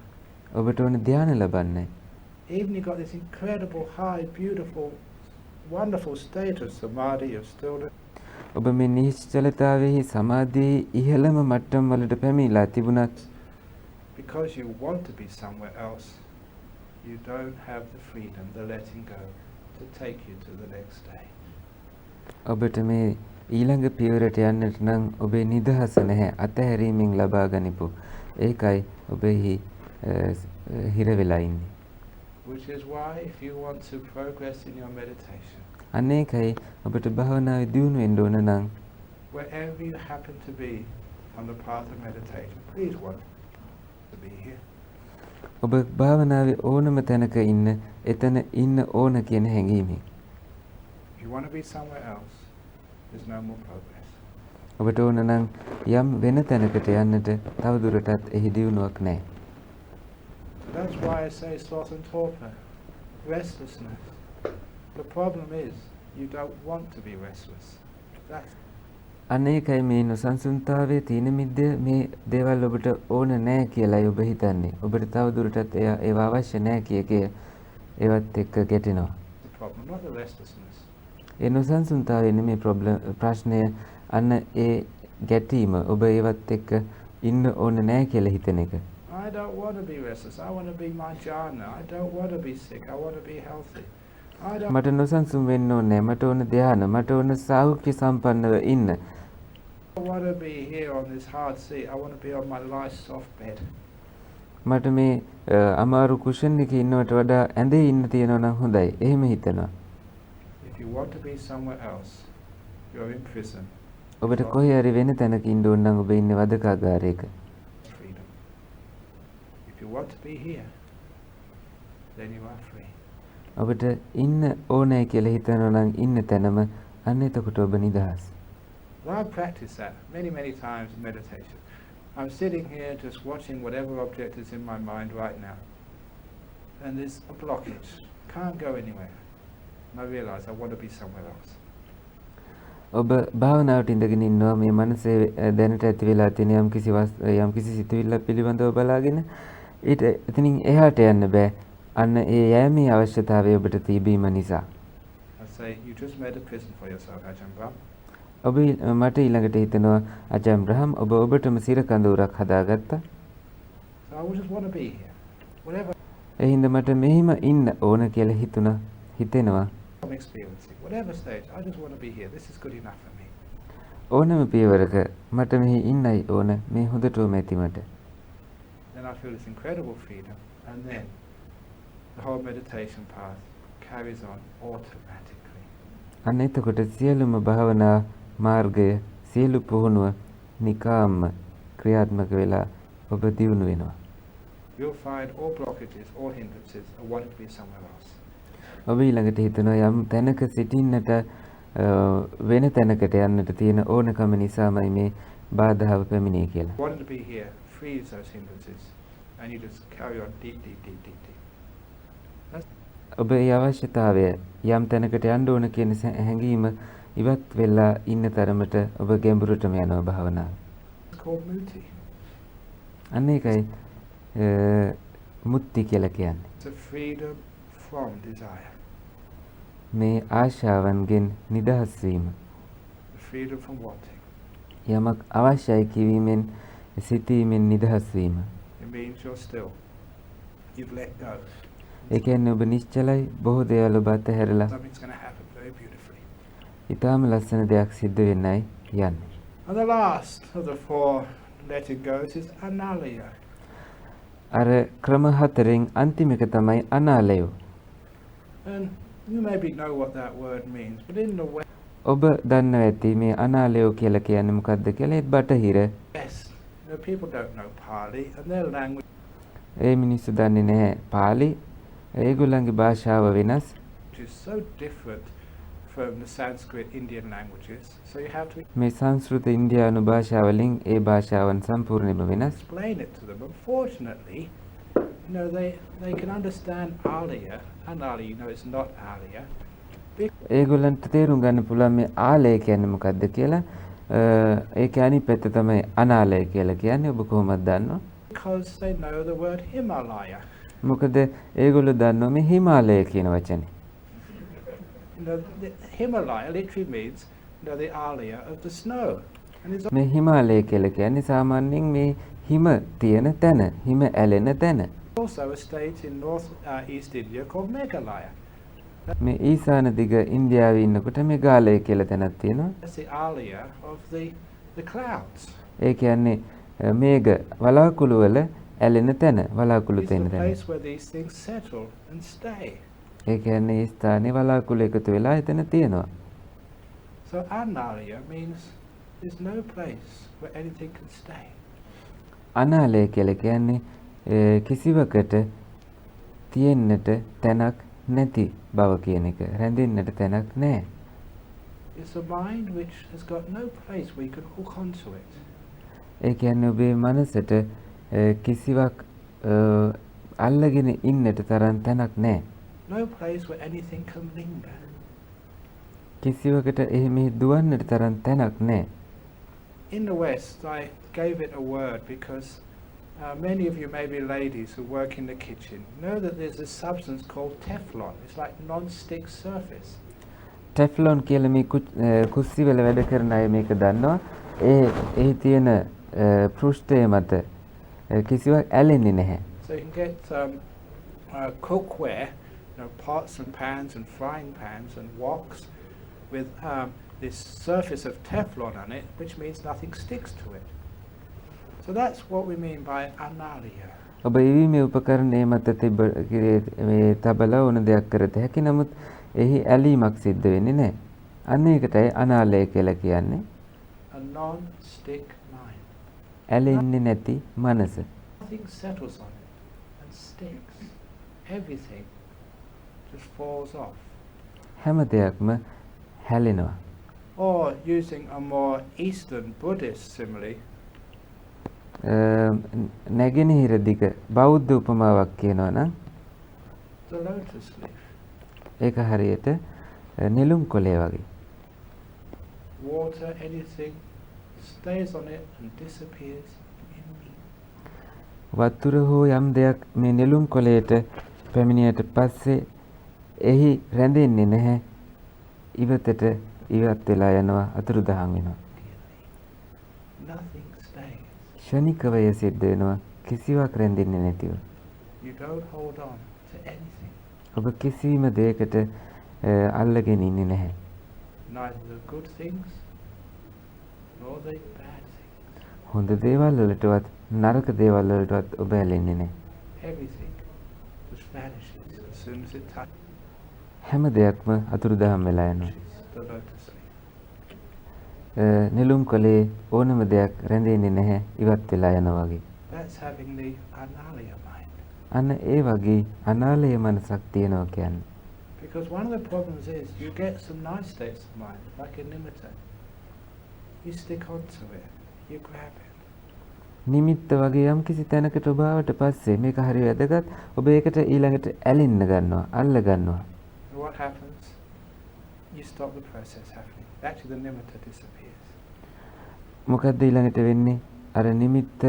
ඔබට ඕන ධානය ලබන්න. Even you got this incredible, high, beautiful, wonderful state of samadhi, of stillness. ඔබ මේ නිශ්චලතාවයේ සමාධියේ ඉහළම මට්ටම් වලට පැමිණලා තිබුණත් Because you want to be somewhere else, you don't have the freedom, the letting go, to take you to the next stage. ඔබට මේ ඊළඟ පියවරට යන්නට නම් ඔබේ නිදහස නැහැ. අතහැරීමෙන් ලබා ගනිපු. ඒකයි ඔබෙහි හිර වෙලා ඉන්නේ. Which is why if you want to progress in your meditation, අනේකයි ඔබට භාවනාවේ දියුණු වෙන්න ඕන නම් wherever you happen to be on the path of meditation, please want to be here. ඔබ භාවනාවේ ඕනම තැනක ඉන්න එතන ඉන්න ඕන කියන හැඟීමෙන්. If you want to be somewhere else, there's no more progress. ඔබට ඕන නම් යම් වෙන තැනකට යන්නට තවදුරටත් එහි දියුණුවක් නැහැ. So that's why I say sloth and torpor, restlessness. The problem is you don't want to be restless. That's අනේකයි මේ නොසන්සුන්තාවයේ තීන මිද්ද මේ දේවල් ඔබට ඕන නැහැ කියලායි ඔබ හිතන්නේ. ඔබට තවදුරටත් ඒවා අවශ්‍ය නැහැ කිය ඒවත් එක්ක ගැටෙනවා. the problem, not the restlessness. ඒ නොසන්සුන්තාවයේ නෙමේ ප්‍රශ්නය අන්න ඒ ගැටීම ඔබ ඒවත් එක්ක ඉන්න ඕන නෑ කියලා හිතන එක. I don't want to be restless. I want to be my jhana. I don't want to be sick. I want to be healthy. I don't මට නොසන්සුන් වෙන්න ඕනේ නෑ. මට ඕන ධ්‍යාන. මට ඕන සෞඛ්‍ය සම්පන්නව ඉන්න. want to be here on this hard seat. I want to be on my nice soft bed. මට මේ අමාරු කුෂන් එකේ ඉන්නවට වඩා ඇඳේ ඉන්න තියෙනවා නම් හොඳයි. එහෙම හිතනවා. If you want to be somewhere else, you're in prison. ඔබට කොහේ හරි වෙන තැනක ඉන්න ඕන නම් ඔබ ඉන්නේ වදකාගාරයක. Freedom. If you want to be here, then you are free. ඔබට ඉන්න ඕනේ කියලා හිතනවා නම් ඉන්න තැනම අන්න එතකොට ඔබ නිදහස්. Well, I've practiced that many times in meditation. I'm sitting here just watching whatever object is in my mind right now. And there's a blockage. Can't go anywhere. And I realize I want to be somewhere else. ඔබ භාවනාවට ඉඳගෙන ඉන්නවා මේ මනසේ දැනට ඇති වෙලා තියෙන යම්කිසි සිතුවිල්ලක් පිළිබඳව බලාගෙන ඊට එතනින් එහාට යන්න බෑ. අන්න ඒ යෑමේ අවශ්‍යතාවය ඔබට තිබීම නිසා. I say, you just made a prison for yourself, Ajahn Brahm. ඔබ මට ඊළඟට හිතෙනවා අජම් බ්‍රහම් ඔබ ඔබටම සිර කඳවුරක් හදාගත්තා. So I just want to be here. Whatever ඒ හින්දා මට මෙහිම ඉන්න ඕන කියලා හිතෙනවා. I'm experiencing, whatever stage, I just want to be here. This is good enough for me. ඕනම පියවරක මට මෙහි ඉන්නයි ඕන මේ හොඳටම ඇති මට. Then I feel this incredible freedom, and then the whole meditation path carries on automatically. අන්න එතකොට සියලුම භාවනා මාර්ගය සියලු පුහුණුව නිකාම්ම ක්‍රියාත්මක වෙලා ඔබ දියුණු වෙනවා. You'll find all blockages, all hindrances are wanting to be somewhere else. ඔබ ඊළඟට හිතනවා යම් තැනක සිටින්නට වෙන තැනකට යන්නට තියෙන ඕනකම නිසාමයි මේ බාධාව පැමිණේ කියලා. Wanting to be here frees those hindrances, and you just carry on deep. ඔබ ඒ අවශ්‍යතාවය යම් තැනකට යන්න ඕන කියන හැඟීම ඉවත් වෙලා ඉන්න තරමට ඔබ ගැඹුරටම යනවා භාවනාව. It's called muti. අන්න ඒකයි මුත්‍ති කියලා කියන්නේ. It's a freedom from desire. මේ ආශාවන්ගෙන් නිදහස් වීම. The freedom from wanting. යමක් අවශ්‍යයි කිවීමෙන් සිතීමෙන් නිදහස් වීම. It means you're still. You've let go. ඒ කියන්නේ ඔබ නිශ්චලයි බොහෝ දේවල් ඔබ අතහැරලා Something's going to happen very beautifully. ඊටාම ලස්සන දෙයක් සිද්ධ වෙන්නයි යන්නේ. And the last of the four letting goes is analaya. අර ක්‍රම හතරෙන් අන්තිම එක තමයි අනාලය. And you maybe know what that word means, but in the West, ඔබ දන්නවා ඇති මේ අනාලය කියලා කියන්නේ මොකක්ද කියලා. ඒත් බටහිර people don't know Pali, and their language ඒ මිනිස්සු දන්නේ නැහැ පාලි. ඒගොල්ලන්ගේ භාෂාව වෙනස්. is so different from the Sanskrit Indian languages, so you have to මේ සංස්කෘත ඉන්දියානු භාෂාවලින් ඒ භාෂාවන් සම්පූර්ණයෙන්ම වෙනස්. explain it to them. Unfortunately, they can understand Alaya, Analaya, it's not Alaya. ඒගොල්ලන්ට තේරුම් ගන්න පුළුවන් මේ ආලය කියන්නේ මොකක්ද කියලා. ඒක අනිත් පැත්ත තමයි අනාලය කියලා කියන්නේ. ඔබ කොහොමද දන්නව? Because they know the word Himalaya. මොකද ඒගොල්ලෝ දන්නවා මේ හිමාලය කියන වචනේ. The Himalaya literally means the Alaya of the snow. And it's මේ හිමාලය කියලා කියන්නේ සාමාන්‍යයෙන් මේ හිම තියෙන තැන, හිම ඇලෙන තැන. also a state in north east India called Meghalaya. මේ ඊසාන දිග ඉන්දියාවේ ඉන්නකොට මෙගාලය කියලා තැනක් තියෙනවා. That's the Alaya of the clouds. ඒ කියන්නේ මේඝ වලාකුළු වල ඇලෙන තැන, වලාකුළු It's තියෙන the තැන. place where these things settle and stay. ඒ කියන්නේ ඒ ස්ථානේ වලාකුළු එකතු වෙලා එතන තියෙනවා. So Analaya means there's no place where anything can stay. අනාලය කියලා කියන්නේ කිසිවකට තියෙන්නට තැනක් නැති බව කියන එක. රැඳෙන්නට තැනක් නැහැ. It's a mind which has got no place where you can hook onto it. ඒ කියන්නේ ඔබේ මනසට කිසිවක් අල්ලගෙන ඉන්නට තරම් තැනක් නැහැ. No place where anything can linger. කිසිවකට එහෙම දුවන්නට තරම් තැනක් නැහැ. In the West, I gave it a word because many of you, maybe ladies who work in the kitchen, know that there's a substance called Teflon. It's like non-stick surface. ටෙෆ්ලොන් කියලා මේ කුස්සිය වල වැඩ කරන අය මේක දන්නවා. ඒ තියෙන පෘෂ්ඨය මත කිසිවක් ඇලෙන්නේ නැහැ. So you can get cookware, pots and pans and frying pans and woks with this surface of Teflon on it, which means nothing sticks to it. So that's what we mean by analiya. ඔබ ඉවීමේ උපකරණයේ මත මේ තබලා ඕන දෙයක් කරත හැකි නමුත් එහි ඇලීමක් සිද්ධ වෙන්නේ නැහැ. අන්න ඒකටයි අනාලය කියලා කියන්නේ. A non-stick mind. ඇලෙන්නේ නැති මනස. Nothing settles on it and sticks. Everything just falls off. හැම දෙයක්ම හැලෙනවා. Or using a more Eastern Buddhist simile, නැගෙනහිර දිග බෞද්ධ උපමාවක් කියනවා නම් the lotus leaf. ඒක හරියට නෙළුම් කොළය වගේ. Water, anything, stays on it and disappears in me. වතුර හෝ යම් දෙයක් මේ නෙළුම් කොළයට පැමිණියට පස්සේ එහි රැඳෙන්නේ නැහැ. ඉවතට ඉවත් වෙලා යනවා, අතුරුදහන් වෙනවා. Nothing stays. ක්ෂණිකව සිද්ධ වෙනවා, කිසිවක් රැඳෙන්නේ නැතිව. You don't hold on to anything. ඔබ කිසිම දෙයකට අල්ලගෙන ඉන්නේ නැහැ. Neither the good things nor the bad things. හොඳ දේවල් වලටවත් නරක දේවල් වලටවත් ඔබ ඇලෙන්නේ නැහැ. Everything just vanishes as soon as it touches හැම දෙයක්ම අතුරුදහන් වෙලා යනවා. the lotus leaf. නෙළුම් කොළේ ඕනම දෙයක් රැඳෙන්නේ නැහැ, ඉවත් වෙලා යනවා වගේ. That's having the analiya mind. අන්න ඒ වගේ අනාලය මනසක් තියෙනවා කියන්නේ. Because one of the problems is you get some nice states of mind, like a nimitta. You stick onto it, you grab it. නිමිත්ත වගේ යම් කිසි තැනකට ඔබ ආවට පස්සේ මේක හරි වැදගත්. ඔබ ඒකට ඊළඟට ඇලෙන්න ගන්නවා, අල්ල ගන්නවා. And what happens? You stop the process happening. Actually the nimitta disappears. මොකද්ද ඊළඟට වෙන්නේ? අර නිමිත්ත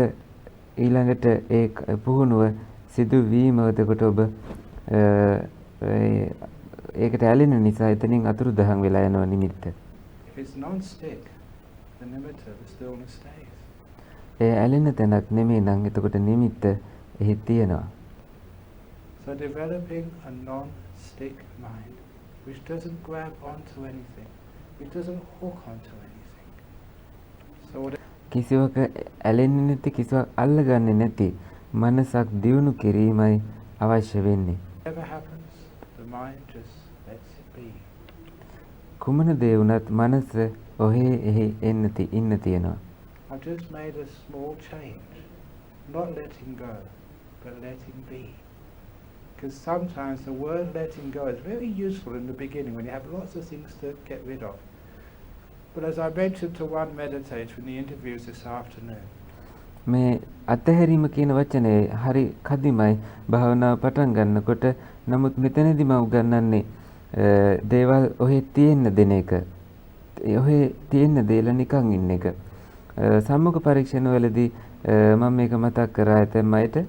ඊළඟට ඒ පුහුණුව සිදු වීම එතකොට ඔබ ඒකට ඇලෙන නිසා එතනින් අතුරුදහන් වෙලා යනවා නිමිත්ත. If it's non-stick, the nimitta, the stillness stays. ඒ ඇලෙන තැනක් නෙමෙයි නම් එතකොට නිමිත්ත එහි තියෙනවා. So developing a non-stick mind, which doesn't grab onto anything, which doesn't hook onto anything. So what කිසිවක ඇලෙන්නේ නැති, කිසිවක් අල්ලගන්නේ නැති මනසක් දියුණු කිරීමයි අවශ්‍ය වෙන්නේ. whatever happens, the mind just lets it be. කුමන දේ වුණත් මනස ඔහේ එහි ඉන්න තියෙනවා. I've just made a small change, not letting go, but letting be. Because sometimes the word letting go is very useful in the beginning when you have lots of things to get rid of. But as I mentioned to one meditator in the interviews this afternoon, මේ අතහැරීම කියන වචනේ හරි කදිමයි භාවනාව පටන් ගන්නකොට. නමුත් මෙතනදී මම උගන්වන්නේ දේවල් ඔහේ තියෙන්න දෙන එක. ඔහේ තියෙන්න දේල නිකන් ඉන්න එක. සම්මුඛ පරීක්ෂණවලදී මම මේක මතක් කරා ඇතැම් අයට.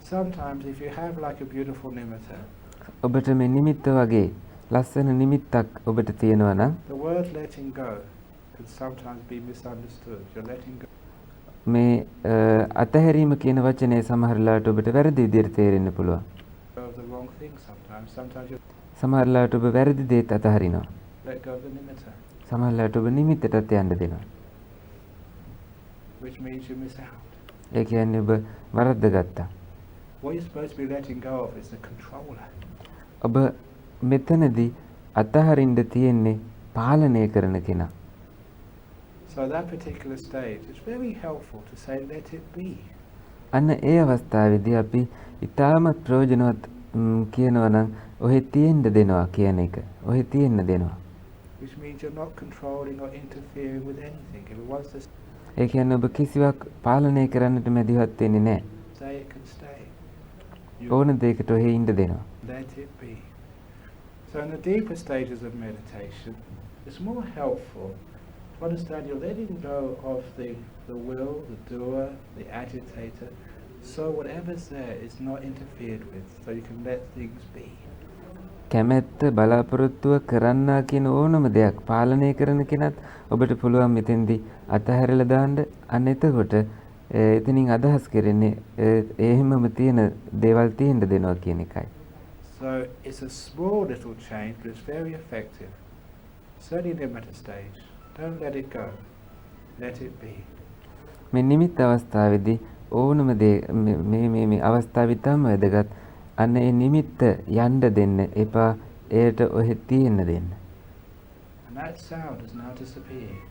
sometimes if you have like a beautiful nimitta, ඔබට මේ නිමිත්ත වගේ ලස්සන නිමිත්තක් ඔබට තියෙනවා නම් the word letting go can sometimes be misunderstood. You're letting go. මේ අතහැරීම කියන වචනේ සමහරලාට ඔබට වැරදි විදිහට තේරෙන්න පුළුවන්. Of the wrong thing sometimes. Sometimes you සමහරලාට ඔබ වැරදි දේත් අතහරිනවා. let go of the nimitta, සමහරලාට ඔබ නිමිත්තටත් යන්න දෙනවා. which means you miss out. ඒ කියන්නේ ඔබ වරද්ද ගත්තා. What you're supposed to be letting go of is the controller. ඔබ මෙතනදී අතහරින්න තියෙන්නේ පාලනය කරන කෙනා. So at that particular stage, it's very helpful to say, let it be. අන්න ඒ අවස්ථාවේදී අපි ඉතාමත් ප්‍රයෝජනවත් කියනවා නම් ඔහෙ තියෙන්න දෙනවා කියන එක. ඔහෙ තියෙන්න දෙනවා. Which means you're not controlling or interfering with anything. If it wants to ඒ කියන්නේ ඔබ කිසිවක් පාලනය කරන්නට මැදිහත් වෙන්නේ නැහැ. stay, it can stay. ඕන දෙයකට ඔහෙ ඉන්න දෙනවා. Let it be. So in the deeper stages of meditation, it's more helpful to understand you're letting go of the will, the doer, the agitator, so whatever's there is not interfered with, so you can let things be. කැමැත්ත බලාපොරොත්තුව කරන්නා කියන ඕනම දෙයක් පාලනය කරන කෙනත් ඔබට පුළුවන් මෙතෙන්දී අතහැරලා දාන්න. අන්න එතකොට එතනින් අදහස් කරන්නේ එහෙමම තියෙන දේවල් තියෙන්න දෙනවා කියන එකයි. So it's a small little change, but it's very effective. Certainly in a stage. Don't let it go. Let it be. මේ නිමිත්ත අවස්ථාවේදී ඕනම දේ මේ අවස්ථාවේ තම වැදගත්. අන්න ඒ නිමිත්ත යන්න දෙන්න එපා. එයට ඔහෙ තියෙන්න දෙන්න. And that sound has now disappeared.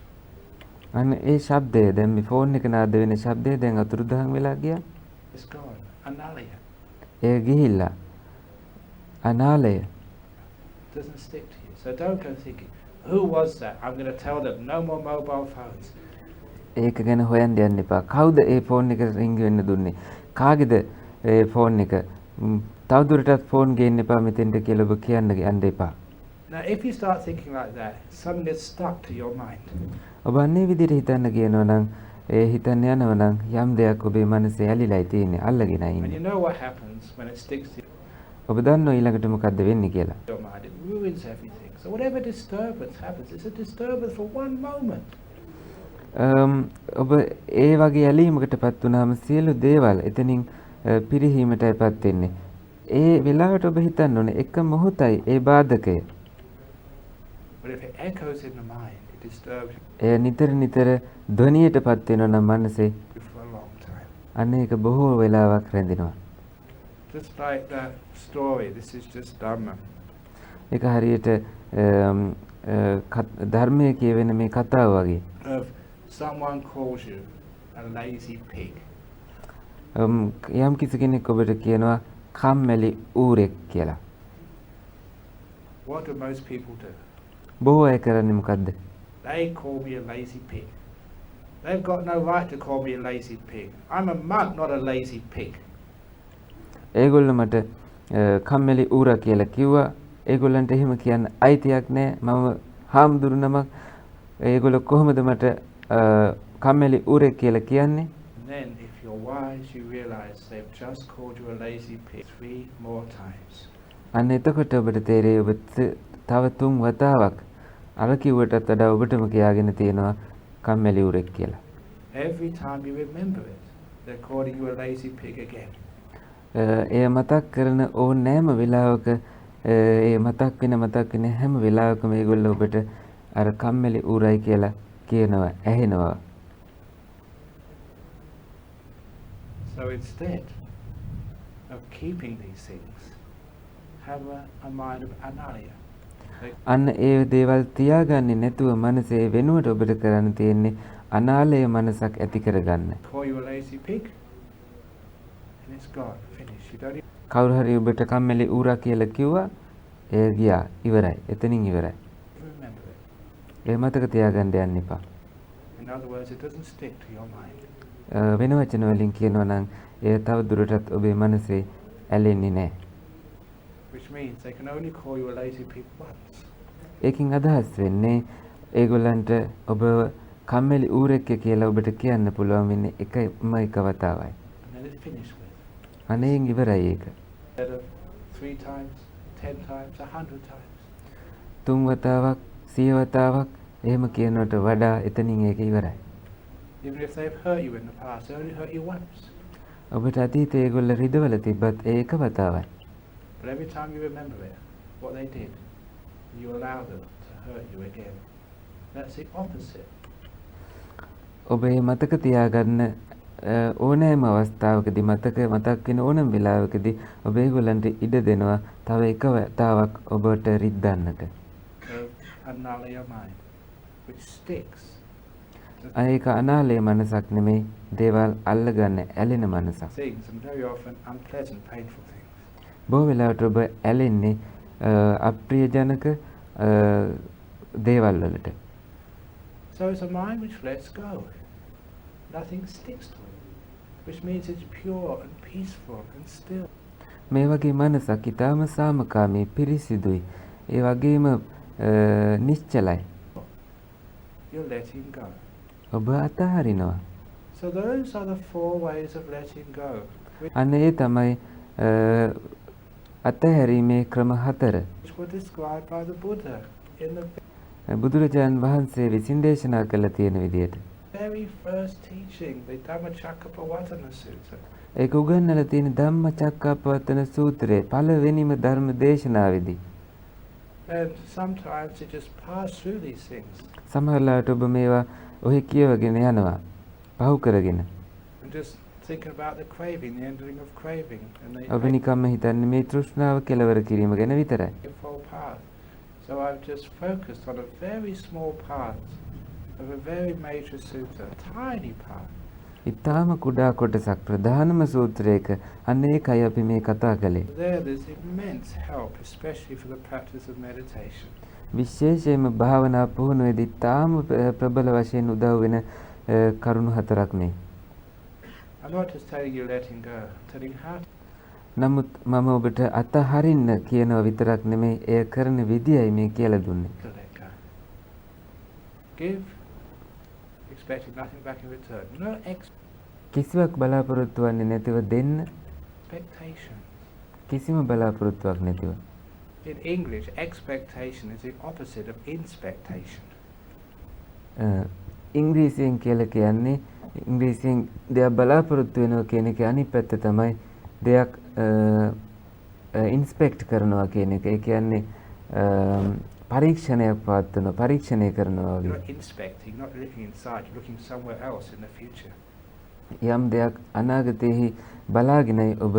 අන්න ඒ ශබ්දය දැන් මේ ෆෝන් එක නාද වෙන ශබ්දය දැන් අතුරුදහන් වෙලා ගියා. It's gone. Analaya. ඒ ගිහිල්ලා අනාලය. Doesn't stick to you. So don't go thinking, who was that? I'm going to tell them no more mobile phones. ඒක ගැන හොයන්න යන්න එපා. කවුද ඒ ෆෝන් එක රින්ග් වෙන්න දුන්නේ? කාගේද ඒ ෆෝන් එක? තවදුරටත් ෆෝන් ගේන්න එපා මෙතෙන්ට කියලා ඔබ කියන්න යන්න එපා. Now if you start thinking like that, something gets stuck to your mind. ඔබ අන්නේ විදිහට හිතන්න කියනවා නම් ඒ හිතන්න යනවා නම් යම් දෙයක් ඔබේ මනසේ ඇලිලායි තියෙන්නේ අල්ලගෙනයි And you ඉන්නේ. know what happens when it sticks to ඔබ දන්නෝ ඊළඟට මොකද්ද වෙන්නේ කියලා. your mind. It ruins everything. So whatever disturbance happens, it's a disturbance for one moment. ඔබ ඒ වගේ ඇලීමකටපත් වුණාම සියලු දේවල් එතනින් පිරිහීමටයිපත් වෙන්නේ. ඒ වෙලාවට ඔබ හිතන්න ඕනේ එක මොහොතයි ඒ බාධකය. But if it echoes in the mind, it disturbs එය නිතර නිතර ධ්වනියටපත් වෙනවා නම් මනසේ you for a long time. අන්න ඒක බොහෝ වෙලාවක් රැඳෙනවා. Just like that story, this is just Dhamma. ඒක හරියට ධර්මයේ කියවෙන මේ කතාව වගේ. Of someone calls you a lazy pig. යම් කිසි කෙනෙක් ඔබට කියනවා කම්මැලි ඌරෙක් කියලා. What do most people do? බොහෝ අය කරන්නේ මොකද්ද? They call me a lazy pig. They've got no right to call me a lazy pig. I'm a monk, not a lazy pig. ඒගොල්ලෝ මට කම්මැලි ඌරා කියලා කිව්වා. ඒගොල්ලන්ට එහෙම කියන්න අයිතියක් නැහැ. මම හාමුදුරු නමක්. ඒගොල්ලෝ කොහොමද මට කම්මැලි ඌරෙක් කියලා කියන්නේ? And then if you're wise, you realize they've just called you a lazy pig 3 more times. අන්න එතකොට ඔබට තේරෙයි ඔබ තව 3 වතාවක් අර කිව්වටත් වඩා ඔබටම කියාගෙන තියෙනවා කම්මැලි ඌරෙක් කියලා. Every time you remember it, they're calling you a lazy pig again. එය මතක් කරන ඕනෑම වෙලාවක ඒ මතක් වෙන හැම වෙලාවකම මේගොල්ලෝ ඔබට අර කම්මැලි ඌරයි කියලා කියනවා ඇහෙනවා. So instead of keeping these things, have a mind of analaya. අන්න ඒ දේවල් තියාගන්නේ නැතුව මනසේ වෙනුවට ඔබට කරන්න තියෙන්නේ අනාලය මනසක් ඇති කරගන්න. Call you a lazy pig, and it's gone, finished. You don't even කවුරු හරි ඔබට කම්මැලි ඌරා කියලා කිව්වා එය ගියා ඉවරයි. එතනින් ඉවරයි. remember it. ඒ මතක තියාගන්න යන්න එපා. In other words, it doesn't stick to your mind. වෙන වචන වලින් කියනවා නම් එය තව දුරටත් ඔබේ මනසේ ඇලෙන්නේ නැහැ. Which means they can only call you a lazy pig once. ඒකින් අදහස් වෙන්නේ ඒගොල්ලන්ට ඔබ කම්මැලි ඌරෙක් කියලා ඔබට කියන්න පුළුවන් වෙන්නේ එකම එක වතාවයි. And then it's finished with. අනේන් ඉවරයි ඒක. Instead of 3 times, 10 times, 100 times. 3 වතාවක් 100 වතාවක් එහෙම කියනකට වඩා එතනින් ඒක ඉවරයි. Even if they've hurt you in the past, they only hurt you once. ඔබට අතීතයේ ඒගොල්ලෝ රිදවල තිබ්බත් ඒ එක වතාවයි. But every time you remember it, what they did, you allow them to hurt you again. That's the opposite. ඔබ මේ මතක තියාගන්න ඕනෑම අවස්ථාවකදී මතක් වෙන ඕනම වෙලාවකදී ඔබ ඒගොල්ලන්ට ඉඩ දෙනවා තව එක වතාවක් ඔබට රිද්දන්නට. Anala mind, which sticks. ඒක අනාලය මනසක් නෙමෙයි දේවල් අල්ලගන්න ඇලෙන මනසක්. Things, and very often unpleasant, painful things. බොහෝ වෙලාවට ඔබ ඇලෙන්නේ අප්‍රියජනක දේවල් වලට. So it's a mind which lets go. Nothing sticks to it, which means it's pure and peaceful and still. මේ වගේ මනසක් ඊටාම සාමකාමී පිරිසිදුයි. ඒ වගේම නිශ්චලයි. You're letting go. ඔබ අතහරිනවා. So those are the 4 ways of letting go. අන්න ඒ තමයි අතහැරීමේ ක්‍රම 4 which were described by the Buddha in the බුදුරජාණන් වහන්සේ විසින් දේශනා කළ තියෙන විදියට. very first teaching, the Dhammacakkappavattana Sutta. ඒක උගන්වලා තියෙන ධම්මචක්කප්පවත්තන සූත්‍රයේ පළවෙනිම ධර්ම දේශනාවේදී. And sometimes you just pass through these things සමහරවිට ඔබ මේවා ඔහි කියවගෙන යනවා පහු කරගෙන. and just think about the craving, the ending of craving, and ඔබ නිකම්ම හිතන්නේ මේ තෘෂ්ණාව කෙලවර කිරීම ගැන විතරයි. the full path. So I've just focused on a very small part of a very major sutta, a tiny part. ඊටාම කුඩා කොටසක් ප්‍රධානම සූත්‍රයක අන්න ඒකයි අපි මේ කතා කළේ. There's immense help, especially for the practice of meditation. විශේෂයෙන්ම භාවනා පුහුණුවේදී තාම ප්‍රබල වශයෙන් උදව් වෙන කරුණු හතරක් මේ. I'm not just telling you letting go, I'm telling how to නමුත් මම ඔබට අතහරින්න කියනවා විතරක් නෙමෙයි එය කරන විදියයි මේ කියලා දුන්නේ. let go. Give, expecting nothing back in return. No කිසිවක් බලාපොරොත්තු වෙන්නේ නැතිව දෙන්න. expectation. කිසිම බලාපොරොත්තුවක් නැතිව. In English, expectation is the opposite of inspectation. ඉංග්‍රීසියෙන් කියලා කියන්නේ ඉංග්‍රීසියෙන් දෙයක් බලාපොරොත්තු වෙනවා කියන එක අනිත් පැත්ත තමයි දෙයක් ඉන්ස්පෙක්ට් කරනවා කියන එක. ඒ කියන්නේ පරීක්ෂණයක් පවත්වනවා පරීක්ෂණය කරනවා You're වගේ. not inspecting, not looking inside, you're looking somewhere else in the future. යම් දෙයක් අනාගතයේ බලාගෙනයි ඔබ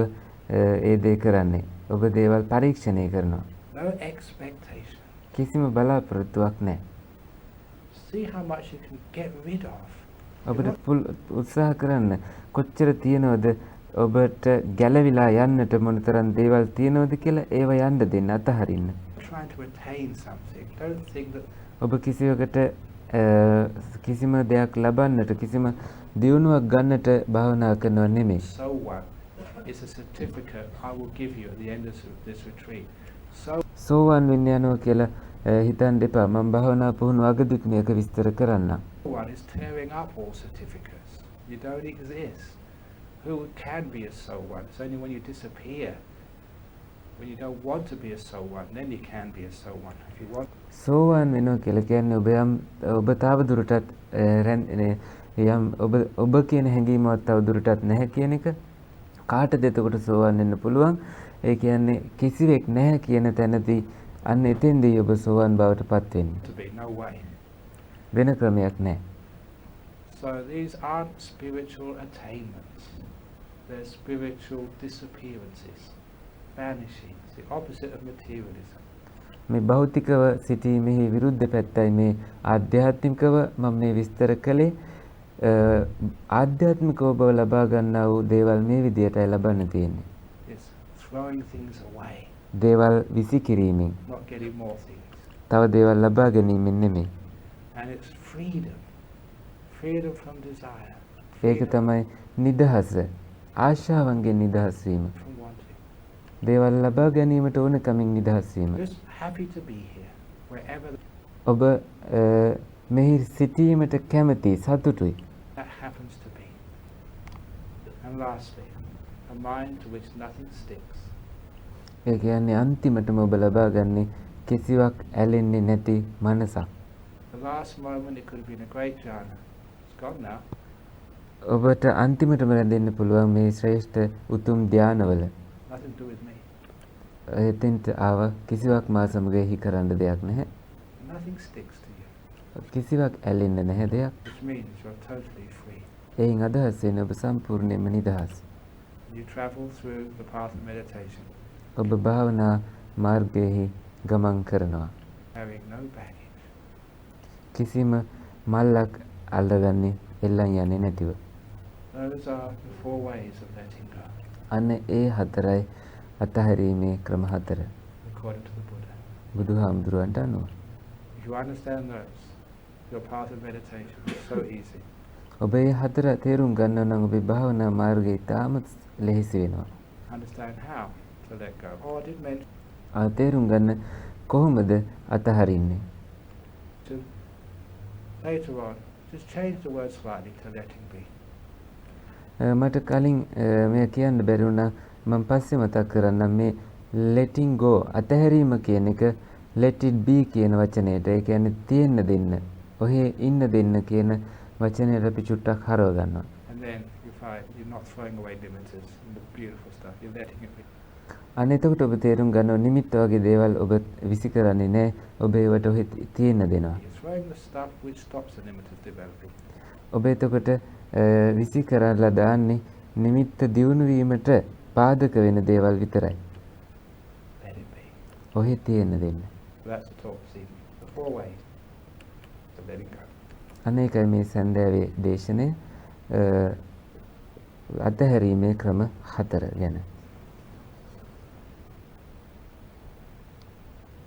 ඒ දේ කරන්නේ. ඔබ දේවල් පරීක්ෂණය කරනවා. No expectation. කිසිම බලාපොරොත්තුවක් නැහැ. See how much you can get rid of. ඔබට උත්සාහ කරන්න කොච්චර තියනවද ඔබට ගැලවිලා යන්නට මොනතරම් දේවල් තියනවද කියලා ඒව යන්න දෙන්න අතහරින්න. Trying to attain something. Don't think that ඔබ කිසිවකට කිසිම දෙයක් ලබන්නට කිසිම දියුණුවක් ගන්නට භාවනා කරනව නෙමෙයි. so what is a certificate I will give you at the end of this retreat. So සෝවන් වෙන්න යනවා කියලා හිතන්න එපා. මම භාවනා පුහුණු අගදිත් මේක විස්තර කරන්නම්. one is tearing up all certificates. You don't exist. Who can be a so one? It's only when you disappear, when you don't want to be a so one, then you can be a so one. If you want සෝවන් වෙනවා කියලා කියන්නේ ඔබ තාව දුරටත් යම් ඔබ කියන හැඟීමවත් තව දුරටත් නැහැ කියන එක. කාටද එතකොට සෝවන් වෙන්න පුළුවන්? ඒ කියන්නේ කිසිවෙක් නැහැ කියන තැනදී අන්න එතෙන්දී ඔබ සෝවන් බවට පත් වෙන්නේ. to be, no way. වෙන ක්‍රමයක් නැහැ. So these aren't spiritual attainments. They're spiritual disappearances, vanishings, the opposite of materialism. මේ භෞතිකව සිටීමේ විරුද්ධ පැත්තයි මේ ආධ්‍යාත්මිකව මම මේ විස්තර කළේ. ආධ්‍යාත්මිකව ඔබ ලබා ගන්නා වූ දේවල් මේ විදියටයි ලබන්න තියෙන්නේ. It's throwing things away, දේවල් විසිකිරීමෙන් not getting more things. තව දේවල් ලබා ගැනීමෙන් නෙමෙයි. And it's freedom. Freedom from desire. ඒක තමයි නිදහස. ආශාවන්ගෙන් නිදහස් වීම. From wanting. දේවල් ලබා ගැනීමට ඕන කමින් නිදහස් වීම. Just happy to be here, wherever ඔබ මෙහි සිටීමට කැමති සතුටුයි. that happens to be. And lastly, a mind to which nothing sticks. ඒ කියන්නේ අන්තිමටම ඔබ ලබා ගන්නේ කිසිවක් ඇලෙන්නේ නැති මනසක්. The last moment it could have been a great jhana. It's gone now. ඔබට අන්තිමටම රැඳෙන්න පුළුවන් මේ ශ්‍රේෂ්ඨ උතුම් ධානවල. Nothing to do with me. එතෙන්ට ආව කිසිවක් මා සමග එහි කරන්න දෙයක් නැහැ. Nothing sticks to you. කිසිවක් ඇලෙන්න නැහැ දෙයක්. Which means you're totally free. එයින් අදහස් වෙන්නේ ඔබ සම්පූර්ණයෙන්ම නිදහස්. You travel through the path of meditation, ඔබ භාවනා මාර්ගයේ ගමන් කරනවා. carrying no baggage. කිසිම මල්ලක් අල්ලගන්නේ එල්ලන් යන්නේ නැතිව. Those are the 4 ways of letting go, අන්න ඒ හතරයි අතහැරීමේ ක්‍රම හතර. according to the Buddha. බුදුහාමුදුරුවන්ට අනුව. If you understand those, your path of meditation is so easy. ඔබ ඒ හතර තේරුම් ගන්නවා නම් ඔබේ භාවනා මාර්ගය ඉතාමත් ලෙහෙසි වෙනවා. Understand how to let go. Oh, I did mention තේරුම් ගන්න කොහොමද අතහරින්නේ? later on, just change the word slightly to letting be. මට කලින් මේ කියන්න බැරි වුණා. මම පස්සේ මතක් කරන්නම් මේ letting go අතහැරීම කියන එක let it be කියන වචනයට ඒ කියන්නේ තියෙන්න දෙන්න. ඔහේ ඉන්න දෙන්න කියන වචනයට අපි චුට්ටක් හරව ගන්නවා. And then you find you're not throwing away nimittas and the beautiful stuff. You're letting it be. අන්න එතකොට ඔබ තේරුම් ගන්නවා නිමිත්ත වගේ දේවල් ඔබ විසි කරන්නේ නැහැ. ඔබ ඒවට ඔහේ තියෙන්න දෙනවා. You're throwing the stuff which stops the nimittas developing. ඔබ එතකොට විසි කරලා දාන්නේ නිමිත්ත දියුණු වීමට පාදක වෙන දේවල් විතරයි. Let it be. ඔහේ තියෙන්න දෙන්න. That's the talk this evening. The 4 ways of letting go. අනේකයි මේ සන්ධ්‍යාවේ දේශනේ අතහැරීමේ ක්‍රම 4 ගැන.